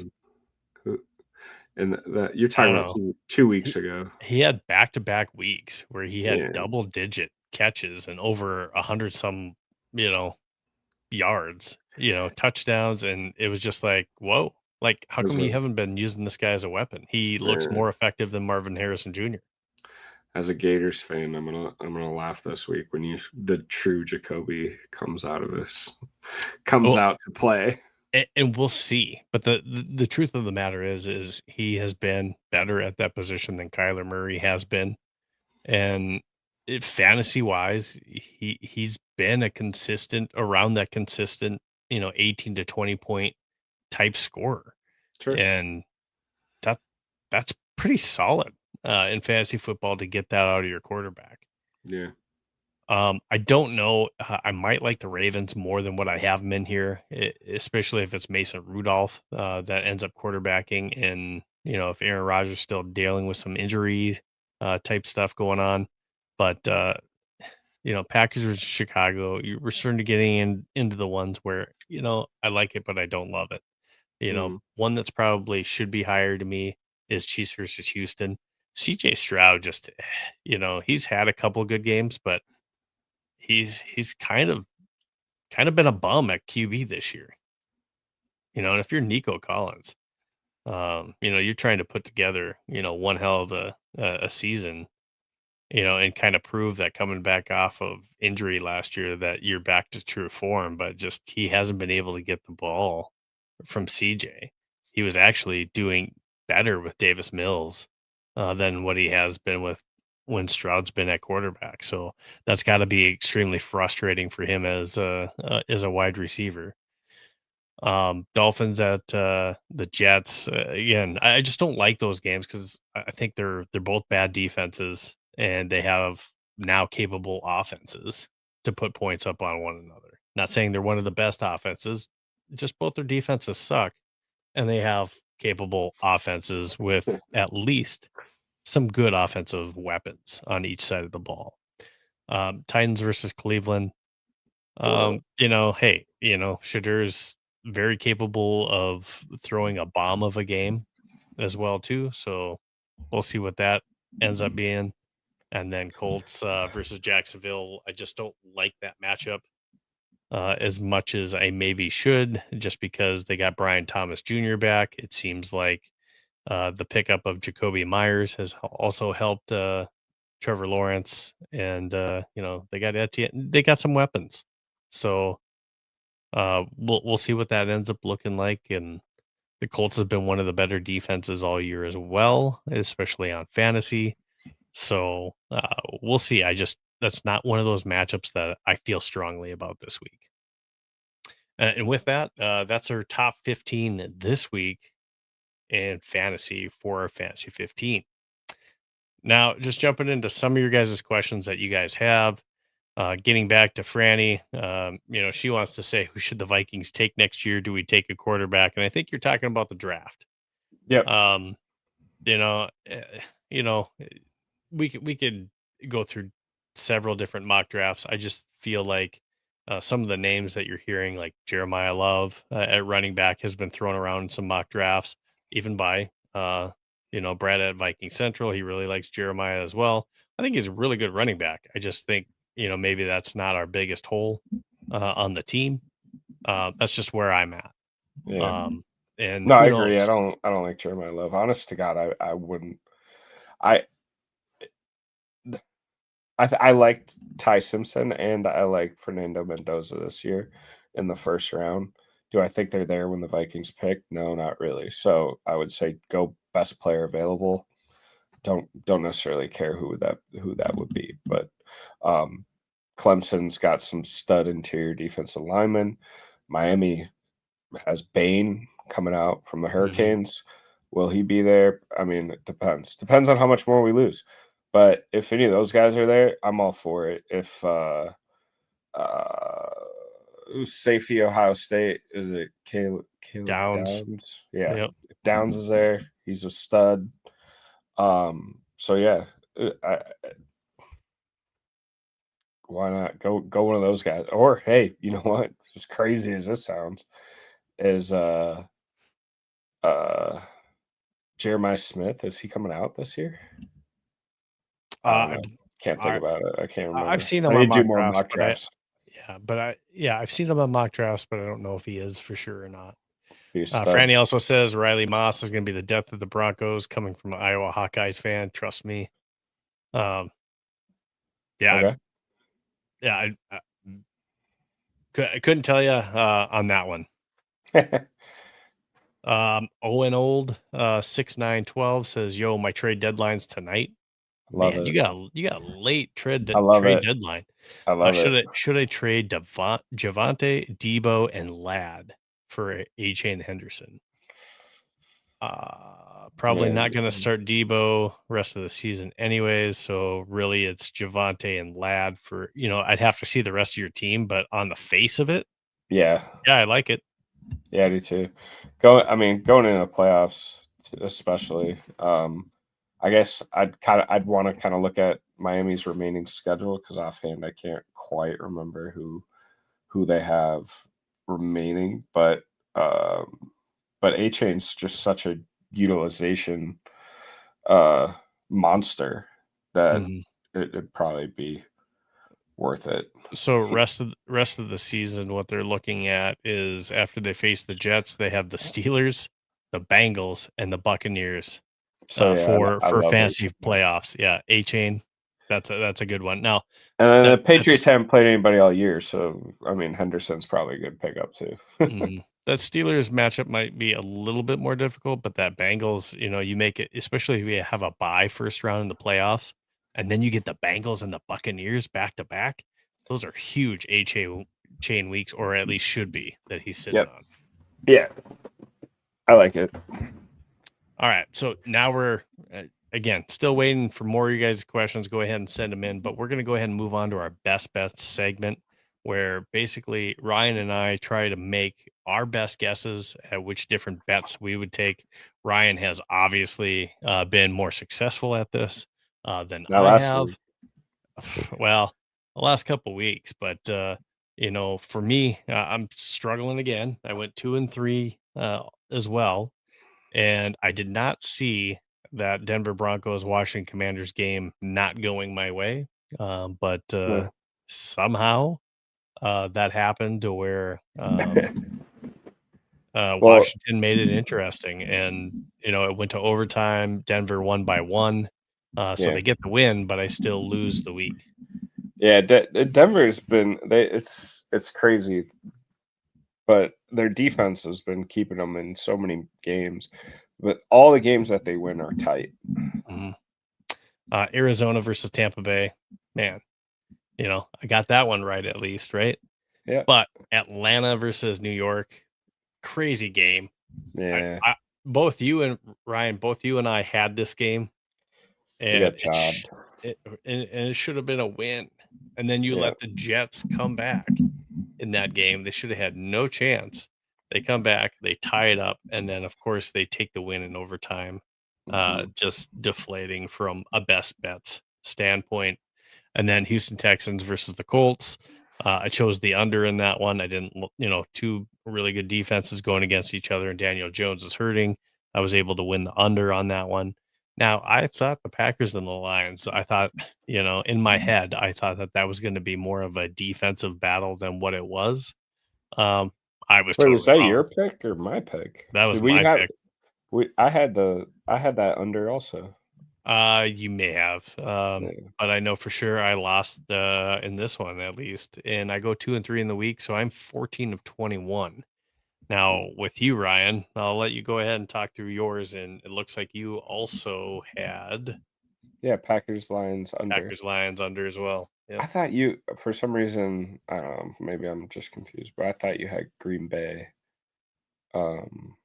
And that you're I talking don't about know. 2 weeks He ago. he had back-to-back weeks where he had Yeah, double digit catches and over 100 some, you know, yards, touchdowns, and it was just like, "Whoa." Like, how as come you a haven't been using this guy as a weapon? He looks yeah, more effective than Marvin Harrison Jr. as a Gators fan, I'm gonna laugh this week when the true Jacoby comes out of this comes Well, out to play. and we'll see, but the truth of the matter is he has been better at that position than Kyler Murray has been, and fantasy-wise, he's been a consistent around that consistent, 18 to 20 point type scorer, Sure. and that that's pretty solid, in fantasy football to get that out of your quarterback. Yeah. I don't know. I might like the Ravens more than what I have them in here, especially if it's Mason Rudolph that ends up quarterbacking, and if Aaron Rodgers still dealing with some injury type stuff going on. But Packers versus Chicago, we're starting to getting into the ones where I like it, but I don't love it. Mhm. One that's probably should be higher to me is Chiefs versus Houston. CJ Stroud just, he's had a couple good games, but he's kind of been a bum at QB this year. And if you're Nico Collins, you're trying to put together, one hell of a season, and kind of prove that coming back off of injury last year that you're back to true form, but just he hasn't been able to get the ball from CJ. He was actually doing better with Davis Mills than what he has been with when Stroud's been at quarterback. So that's got to be extremely frustrating for him as a wide receiver. Dolphins at the Jets. Again, I just don't like those games because I think they're both bad defenses and they have now capable offenses to put points up on one another. Not saying they're one of the best offenses, just both their defenses suck and they have capable offenses with at least some good offensive weapons on each side of the ball. Titans versus Cleveland. Whoa. Hey, Shadur's very capable of throwing a bomb of a game as well too. So we'll see what that ends up being. And then Colts versus Jacksonville. I just don't like that matchup as much as I maybe should, just because they got Brian Thomas Jr. back. It seems like the pickup of Jacoby Myers has also helped Trevor Lawrence, and they got Etienne. They got some weapons. So we'll see what that ends up looking like, and the Colts have been one of the better defenses all year as well, especially on fantasy. So we'll see. That's not one of those matchups that I feel strongly about this week. And with that, that's our top 15 this week in fantasy for our fantasy 15. Now, just jumping into some of your guys' questions that you guys have. Getting back to Franny, she wants to say, who should the Vikings take next year? Do we take a quarterback? And I think you're talking about the draft. Yep. Um, you know, eh, you know, eh, we could go through several different mock drafts. I just feel like some of the names that you're hearing, like Jeremiah Love at running back, has been thrown around in some mock drafts, even by Brad at Viking Central. He really likes Jeremiah as well. I think he's a really good running back. I just think maybe that's not our biggest hole on the team. That's just where I'm at. Yeah. Um, and No, I who agree. I knows? don't like Jeremiah Love. Honest to God, I wouldn't. I I liked Ty Simpson and I like Fernando Mendoza this year in the first round. Do I think they're there when the Vikings pick? No, not really. So I would say go best player available. Don't necessarily care who that would be, but um, Clemson's got some stud interior defensive linemen. Miami has Bain coming out from the Mhm. Hurricanes. Will he be there? I mean, it depends. Depends on how much more we lose. But if any of those guys are there, I'm all for it. If uh who's safety Ohio State, is it Caleb Downs. Downs? Yeah. Yep. If Downs is there, he's a stud. So yeah, why not go one of those guys? Or hey, you know what? As crazy as this sounds, is uh Jeremiah Smith, is he coming out this year? I don't Uh, know. Can't think I about it. I can't I've remember. seen I him on need to do mock more drafts, mock but drafts. I've seen him on mock drafts, but I don't know if he is for sure or not. Be a stud. Franny also says Riley Moss is going to be the death of the Broncos, coming from an Iowa Hawkeyes fan. Trust me. Um, yeah, Okay. I couldn't tell you on that one. Owen Old 6912 says, "Yo, my trade deadline's tonight." Love Man, it. you got a late trade I love it. deadline. I love it. Should I trade Javante, Debo, and Ladd for A-Chain Henderson? Probably Yeah. not going to start Debo rest of the season anyways. So really, it's Javante and Ladd for I'd have to see the rest of your team, but on the face of it, Yeah. I like it. Yeah, I do too. Going into the playoffs, especially. I guess I'd want to kind of look at Miami's remaining schedule because offhand I can't quite remember who they have remaining, but A-Chain's just such a utilization monster that Mhm. it'd probably be worth it. So rest of the season, what they're looking at is after they face the Jets, they have the Steelers, the Bengals, and the Buccaneers So yeah, for I love fantasy A-Chain. playoffs. Yeah, A-Chain, that's a good one. Now And then the that Patriots haven't played anybody all year, so I mean Henderson's probably a good pickup too. that Steelers matchup might be a little bit more difficult, but that Bengals, you make it, especially if you have a bye first round in the playoffs, and then you get the Bengals and the Buccaneers back to back. Those are huge chain weeks, or at least should be, that he's sitting Yep. on. Yeah, I like it. All right, so now we're again still waiting for more of you guys' questions. Go ahead and send them in, but we're going to go ahead and move on to our best bets segment, where basically Ryan and I try to make our best guesses at which different bets we would take. Ryan has obviously been more successful at this than Not I last have. week. Well, the last couple weeks, but for me, I'm struggling again. I went 2-3 as well, and I did not see that Denver Broncos Washington Commanders game not going my way. But Yeah. somehow that happened to where Well, Washington made it interesting, and it went to overtime. Denver won by 1, so yeah, they get the win, but I still lose the week. yeah. Denver's been it's crazy, but their defense has been keeping them in so many games. But all the games that they win are tight. Mhm. Arizona versus Tampa Bay, man. I got that one right at least, right? Yeah, But Atlanta versus New York, crazy game. yeah. Both you and Ryan, both you and I had this game, We and got jobbed. it should have been a win. And then you Yeah, let the Jets come back in that game. They should have had no chance. They come back, they tie it up, and then of course they take the win in overtime. Just deflating from a best bets standpoint. And then Houston Texans versus the Colts. I chose the under in that one. I didn't, two really good defenses going against each other, and Daniel Jones is hurting. I was able to win the under on that one. Now, I thought the Packers and the Lions, I thought, in my head, I thought that was going to be more of a defensive battle than what it was. I was wait, was totally that wrong. your pick or my pick? That was Did we my have? pick. I had that under also. You may have, Yeah. but I know for sure I lost in this one at least, and I go 2-3 in the week, so I'm 14 of 21. Now with you, Ryan, I'll let you go ahead and talk through yours, and it looks like you also had Yeah, Packers Lions under. Packers Lions under as well. I Yep. thought you, for some reason, I don't know, maybe I'm just confused, but I thought you had Green Bay. Um,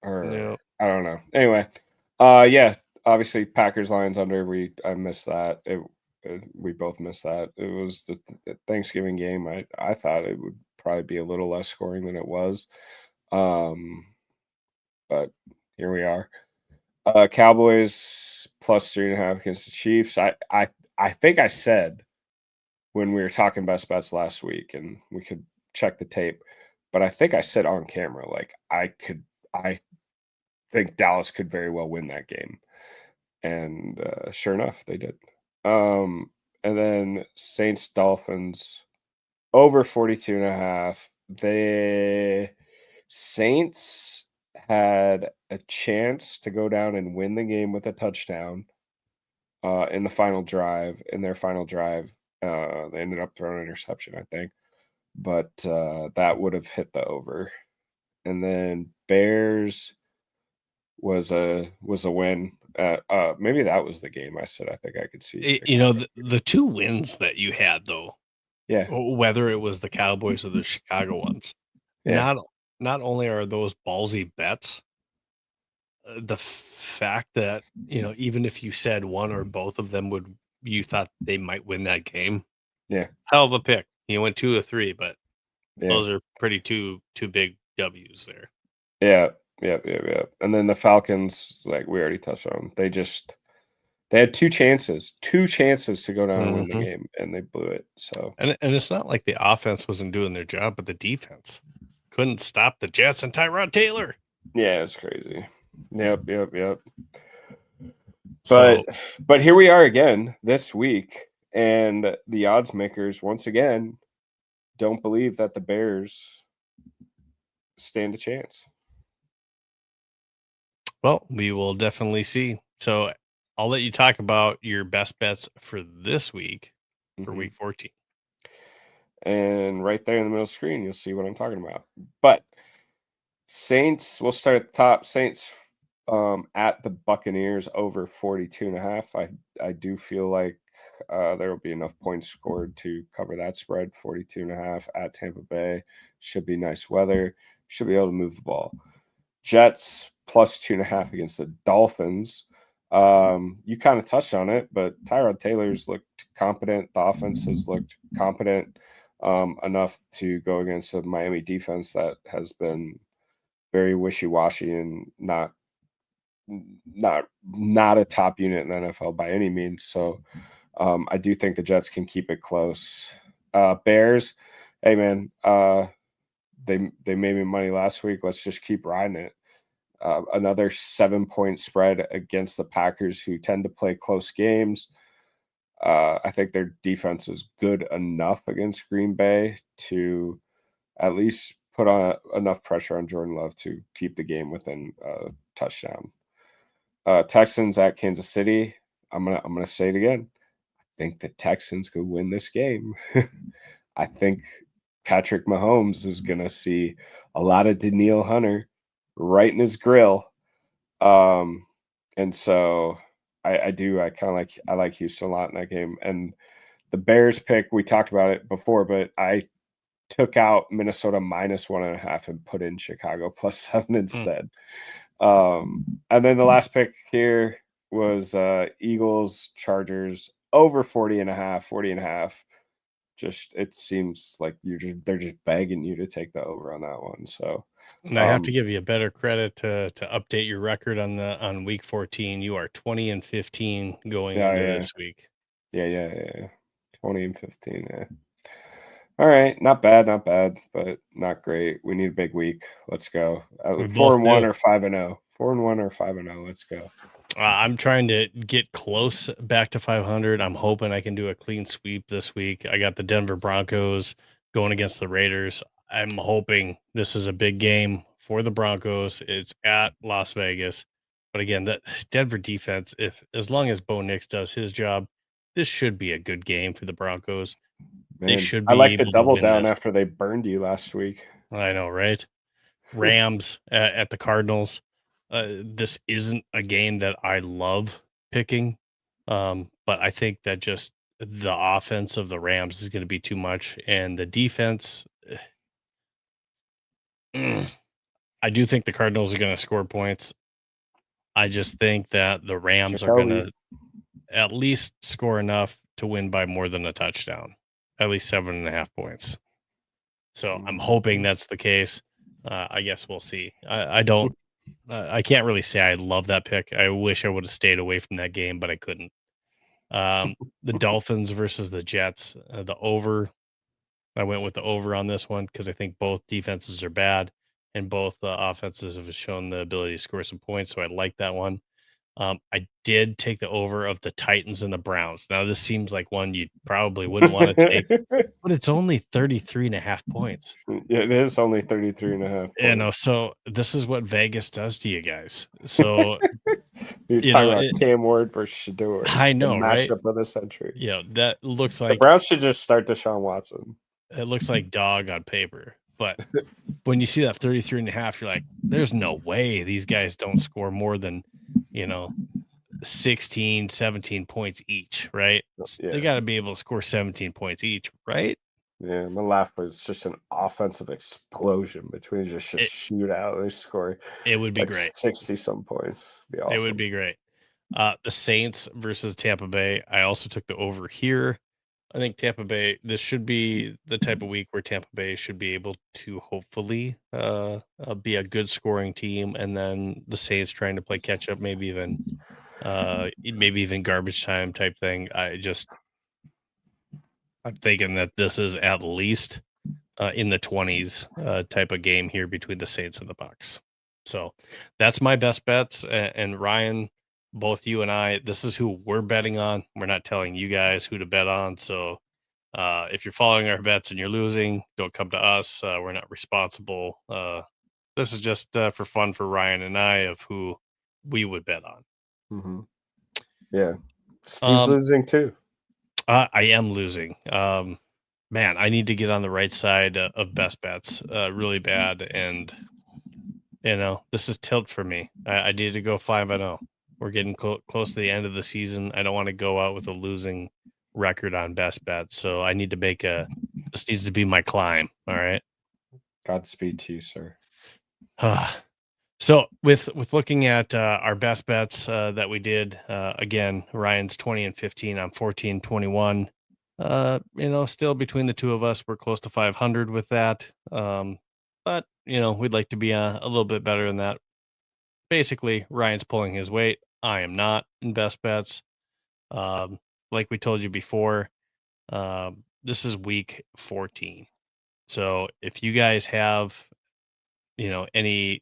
or No. I don't know. Anyway, yeah, obviously Packers Lions under. I missed that. We both missed that. It was the Thanksgiving game. I thought it would probably be a little less scoring than it was. Um, but here we are. Cowboys plus 3.5 against the Chiefs. I think I said when we were talking best bets last week, and we could check the tape, but I think I said on camera, like I think Dallas could very well win that game. And sure enough, they did. And then Saints Dolphins over 42.5. The Saints had a chance to go down and win the game with a touchdown in the final drive. In their final drive, they ended up throwing an interception, I think, but that would have hit the over. And then Bears was a win. Maybe that was the game I said I think I could see You know, Chicago. the two wins that you had, though, Yeah, whether it was the Cowboys or the Chicago ones, yeah, not only are those ballsy bets, the fact that, even if you said one or both of them you thought they might win that game, yeah, hell of a pick. You went 2 of 3, but yeah, those are pretty two big W's there. yeah, yeah. And then the Falcons, like we already touched on, they had two chances to go down and win the Mhm. game, and they blew it. So And it's not like the offense wasn't doing their job, but the defense couldn't stop the Jets and Tyrod Taylor. yeah, it's crazy. Yep. So, But here we are again this week, and the odds makers once again don't believe that the Bears stand a chance. well, we will definitely see. So, I'll let you talk about your best bets for this week, for Mhm. week 14. And right there in the middle screen, you'll see what I'm talking about. But Saints, we'll start at the top. Saints at the Buccaneers over 42.5. I do feel like there will be enough points scored to cover that spread. 42.5 at Tampa Bay. Should be nice weather. Should be able to move the ball. Jets plus 2.5 against the Dolphins. You kind of touched on it, but Tyrod Taylor's looked competent. The offense has looked competent enough to go against a Miami defense that has been very wishy-washy and not a top unit in the NFL by any means. So I do think the Jets can keep it close. Bears, hey man, they made me money last week. Let's just keep riding it. Another 7-point spread against the Packers, who tend to play close games. I think their defense is good enough against Green Bay to at least put on enough pressure on Jordan Love to keep the game within a touchdown. Texans at Kansas City. I'm gonna say it again. I think the Texans could win this game. I think Patrick Mahomes is gonna see a lot of Danielle Hunter right in his grill. Um, and so I like Houston a lot in that game. And the Bears pick, we talked about it before, but I took out Minnesota minus 1.5 and put in Chicago plus 7 Mm. instead. And then the last pick here was Eagles Chargers over 40.5. Just it seems like they're just begging you to take the over on that one. So And I have to give you a better credit to update your record on week 14. You are 20 and 15 going yeah, into yeah. this week. Yeah. 20 and 15. Yeah. All right, not bad, but not great. We need a big week. Let's go. We Four both and one do. or 5-0. 4-1 or 5-0. Let's go. I'm trying to get close back to 500. I'm hoping I can do a clean sweep this week. I got the Denver Broncos going against the Raiders. I'm hoping this is a big game for the Broncos. It's at Las Vegas. But again, that Denver defense, if as long as Bo Nix does his job, this should be a good game for the Broncos. They Man, should I be like the able to double win down this. after they burned you last week. I know, right? Rams at the Cardinals. This isn't a game that I love picking, but I think that just the offense of the Rams is going to be too much, and the defense. I do think the Cardinals are going to score points. I just think that the Rams are going Jacoby. to at least score enough to win by more than a touchdown, at least 7.5 points. So I'm hoping that's the case. I guess we'll see. I don't. I can't really say I love that pick. I wish I would have stayed away from that game, but I couldn't. The Dolphins versus the Jets, the over. I went with the over on this one because I think both defenses are bad, and both offenses have shown the ability to score some points. So I like that one. I did take the over of the Titans and the Browns. Now, this seems like one you probably wouldn't want to take, but it's only 33.5 points. Yeah, it is only 33 and a half points. So this is what Vegas does to you guys. So, You're you talking know, about Cam Ward versus Shador, I the know, right? matchup of the century. That looks The like Browns should just start Deshaun Watson. it looks like dog on paper. But when you see that 33.5, you're like, there's no way these guys don't score more than, you know, 16, 17 points each, right? They Yeah. got to be able to score 17 points each, right? Yeah, my laugh was just an offensive explosion between just a It, shootout. They score it would be like great. 60 some points. Be awesome. It would be great. The Saints versus Tampa Bay. I also took the over here. I think Tampa Bay, this should be the type of week where Tampa Bay should be able to hopefully be a good scoring team. And then the Saints trying to play catch up, maybe even garbage time type thing. I'm thinking that this is at least in the 20s type of game here between the Saints and the Bucks. So that's my best bets. And Ryan, both you and I, this is who we're betting on. We're not telling you guys who to bet on. So if you're following our bets and you're losing, don't come to us. We're not responsible. This is just for fun for Ryan and I of who we would bet on. Mm-hmm. Yeah. Steve's losing too. I am losing. Man, I need to get on the right side of best bets really bad. And, this is tilt for me. I need to go 5-0. We're getting close to the end of the season. I don't want to go out with a losing record on best bets. So I need to this needs to be my climb. All right. Godspeed to you, sir. So with looking at our best bets that we did, again, Ryan's 20-15, I'm 14-21. Still between the two of us, we're close to 500 with that. But we'd like to be a little bit better than that. Basically, Ryan's pulling his weight. I am not in best bets. Like we told you before, this is week 14. So if you guys have, any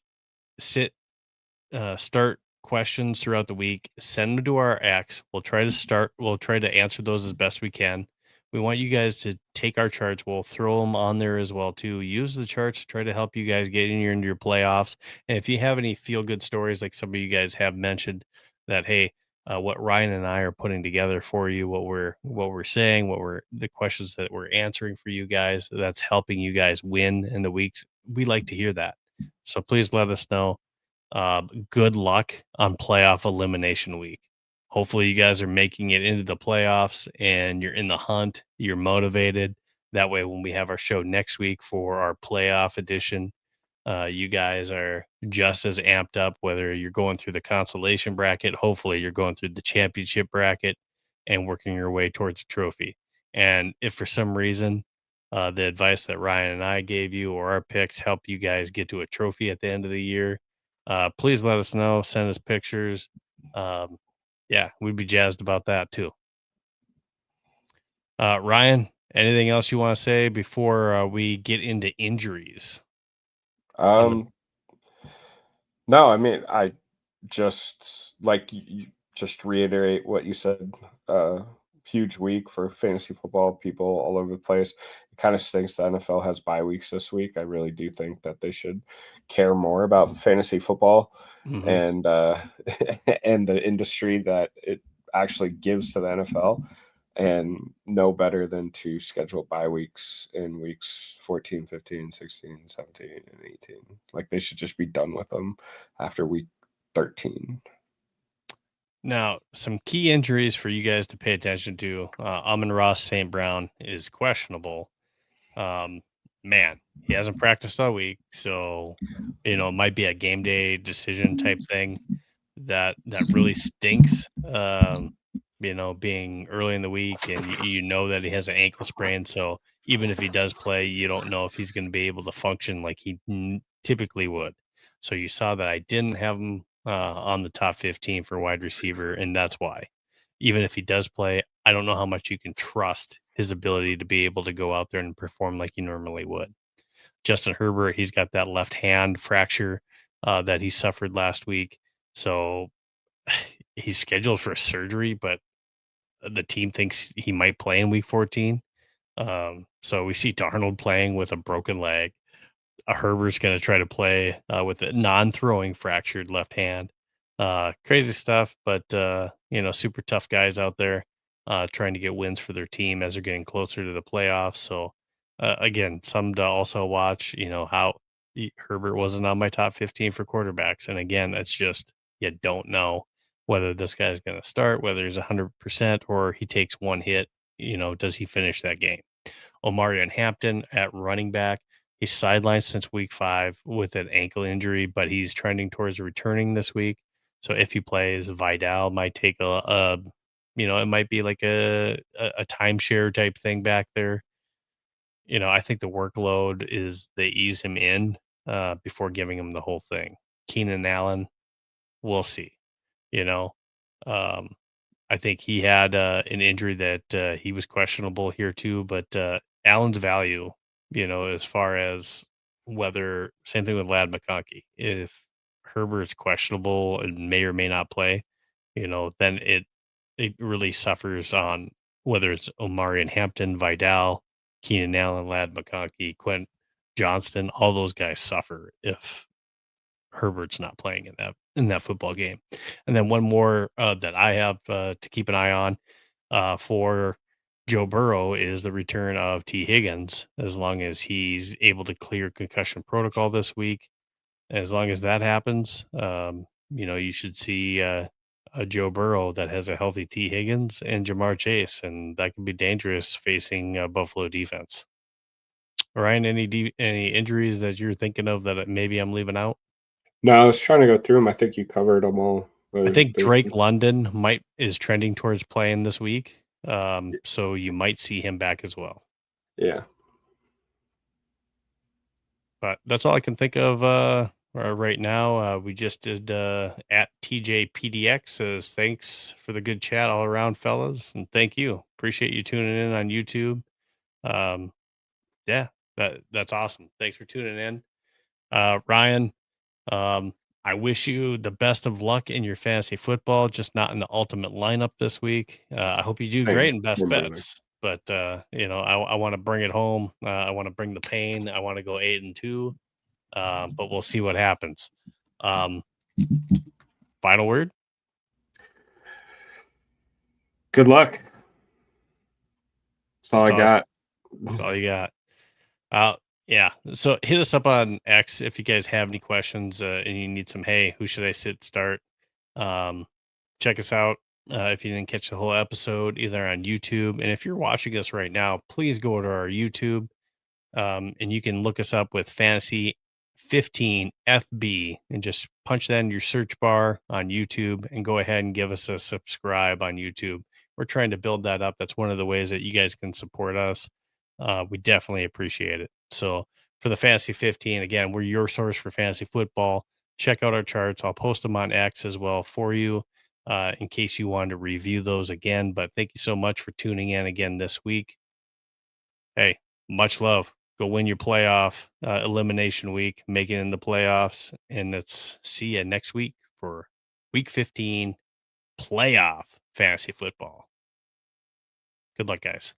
start questions throughout the week, send them to our X. We'll try to answer those as best we can. We want you guys to take our charts. We'll throw them on there as well too. Use the charts to try to help you guys get into your playoffs. And if you have any feel good stories, like some of you guys have mentioned, that hey, what Ryan and I are putting together for you, what we're saying, the questions that we're answering for you guys, that's helping you guys win in the weeks. We like to hear that. So please let us know. Good luck on playoff elimination week. Hopefully, you guys are making it into the playoffs and you're in the hunt. You're motivated. That way, when we have our show next week for our playoff edition, you guys are just as amped up, whether you're going through the consolation bracket. Hopefully, you're going through the championship bracket and working your way towards a trophy. And if for some reason the advice that Ryan and I gave you or our picks help you guys get to a trophy at the end of the year, please let us know. Send us pictures. Yeah, we'd be jazzed about that too. Ryan, anything else you want to say before we get into injuries? No, I mean, I just like you just reiterate what you said. Huge week for fantasy football, people all over the place. It kind of stinks the NFL has bye weeks this week. I really do think that they should care more about fantasy football and and the industry that it actually gives to the NFL, and no better than to schedule bye weeks in weeks 14, 15, 16, 17, and 18. Like they should just be done with them after week 13. Now, some key injuries for you guys to pay attention to. Amon-Ra St. Brown is questionable. Man, he hasn't practiced all week, so it might be a game day decision type thing that really stinks. Being early in the week and you know that he has an ankle sprain, so even if he does play, you don't know if he's going to be able to function like he typically would. So you saw that I didn't have him on the top 15 for wide receiver, and that's why. Even if he does play, I don't know how much you can trust his ability to be able to go out there and perform like he normally would. Justin Herbert, he's got that left hand fracture that he suffered last week. So he's scheduled for surgery, but the team thinks he might play in week 14. So we see Darnold playing with a broken leg. Herbert's going to try to play with a non-throwing fractured left hand. Crazy stuff, but super tough guys out there trying to get wins for their team as they're getting closer to the playoffs. So again, some to also watch. How Herbert wasn't on my top 15 for quarterbacks, and again, it's just you don't know whether this guy's going to start, whether he's 100% or he takes one hit. Does he finish that game? Omarion Hampton at running back. He's sidelined since week 5 with an ankle injury, but he's trending towards returning this week. So if he plays, Vidal might take it might be like a timeshare type thing back there. I think the workload is they ease him in before giving him the whole thing. Keenan Allen, we'll see. You know, um, I think he had an injury that he was questionable here too, but Allen's value, as far as whether same thing with Lad McConkey. If Herbert's questionable and may or may not play, then it really suffers on whether it's Omarion Hampton, Vidal, Keenan Allen, Lad McConkey, Quentin Johnston, all those guys suffer if Herbert's not playing in that football game. And then one more that I have to keep an eye on for Joe Burrow is the return of T. Higgins. As long as he's able to clear concussion protocol this week, as long as that happens, you should see a Joe Burrow that has a healthy T. Higgins and Jamar Chase, and that can be dangerous facing Buffalo defense. Ryan, any injuries that you're thinking of that maybe I'm leaving out? No, I was trying to go through them. I think you covered them all. I think There's Drake London is trending towards playing this week. So you might see him back as well. yeah. But that's all I can think of right now. We just did at TJPDX says thanks for the good chat all around, fellas, and thank you. Appreciate you tuning in on YouTube. Yeah, that's awesome. Thanks for tuning in, Ryan. I wish you the best of luck in your fantasy football, just not in the ultimate lineup this week. I hope you do Same. great in best Same, brother. bets, but I want to bring it home. I want to bring the pain. I want to go 8-2, but we'll see what happens. Final word. Good luck. That's all I got. That's all you got. Yeah. So hit us up on X if you guys have any questions and you need some, hey, who should I sit start? Check us out if you didn't catch the whole episode, either on YouTube. And if you're watching us right now, please go to our YouTube and you can look us up with Fantasy 15 FB and just punch that in your search bar on YouTube and go ahead and give us a subscribe on YouTube. We're trying to build that up. That's one of the ways that you guys can support us. We definitely appreciate it. So for the Fantasy 15, again, we're your source for fantasy football. Check out our charts. I'll post them on X as well for you in case you want to review those again. But thank you so much for tuning in again this week. Hey, much love. Go win your playoff elimination week, make it in the playoffs. And let's see you next week for week 15 playoff fantasy football. Good luck, guys.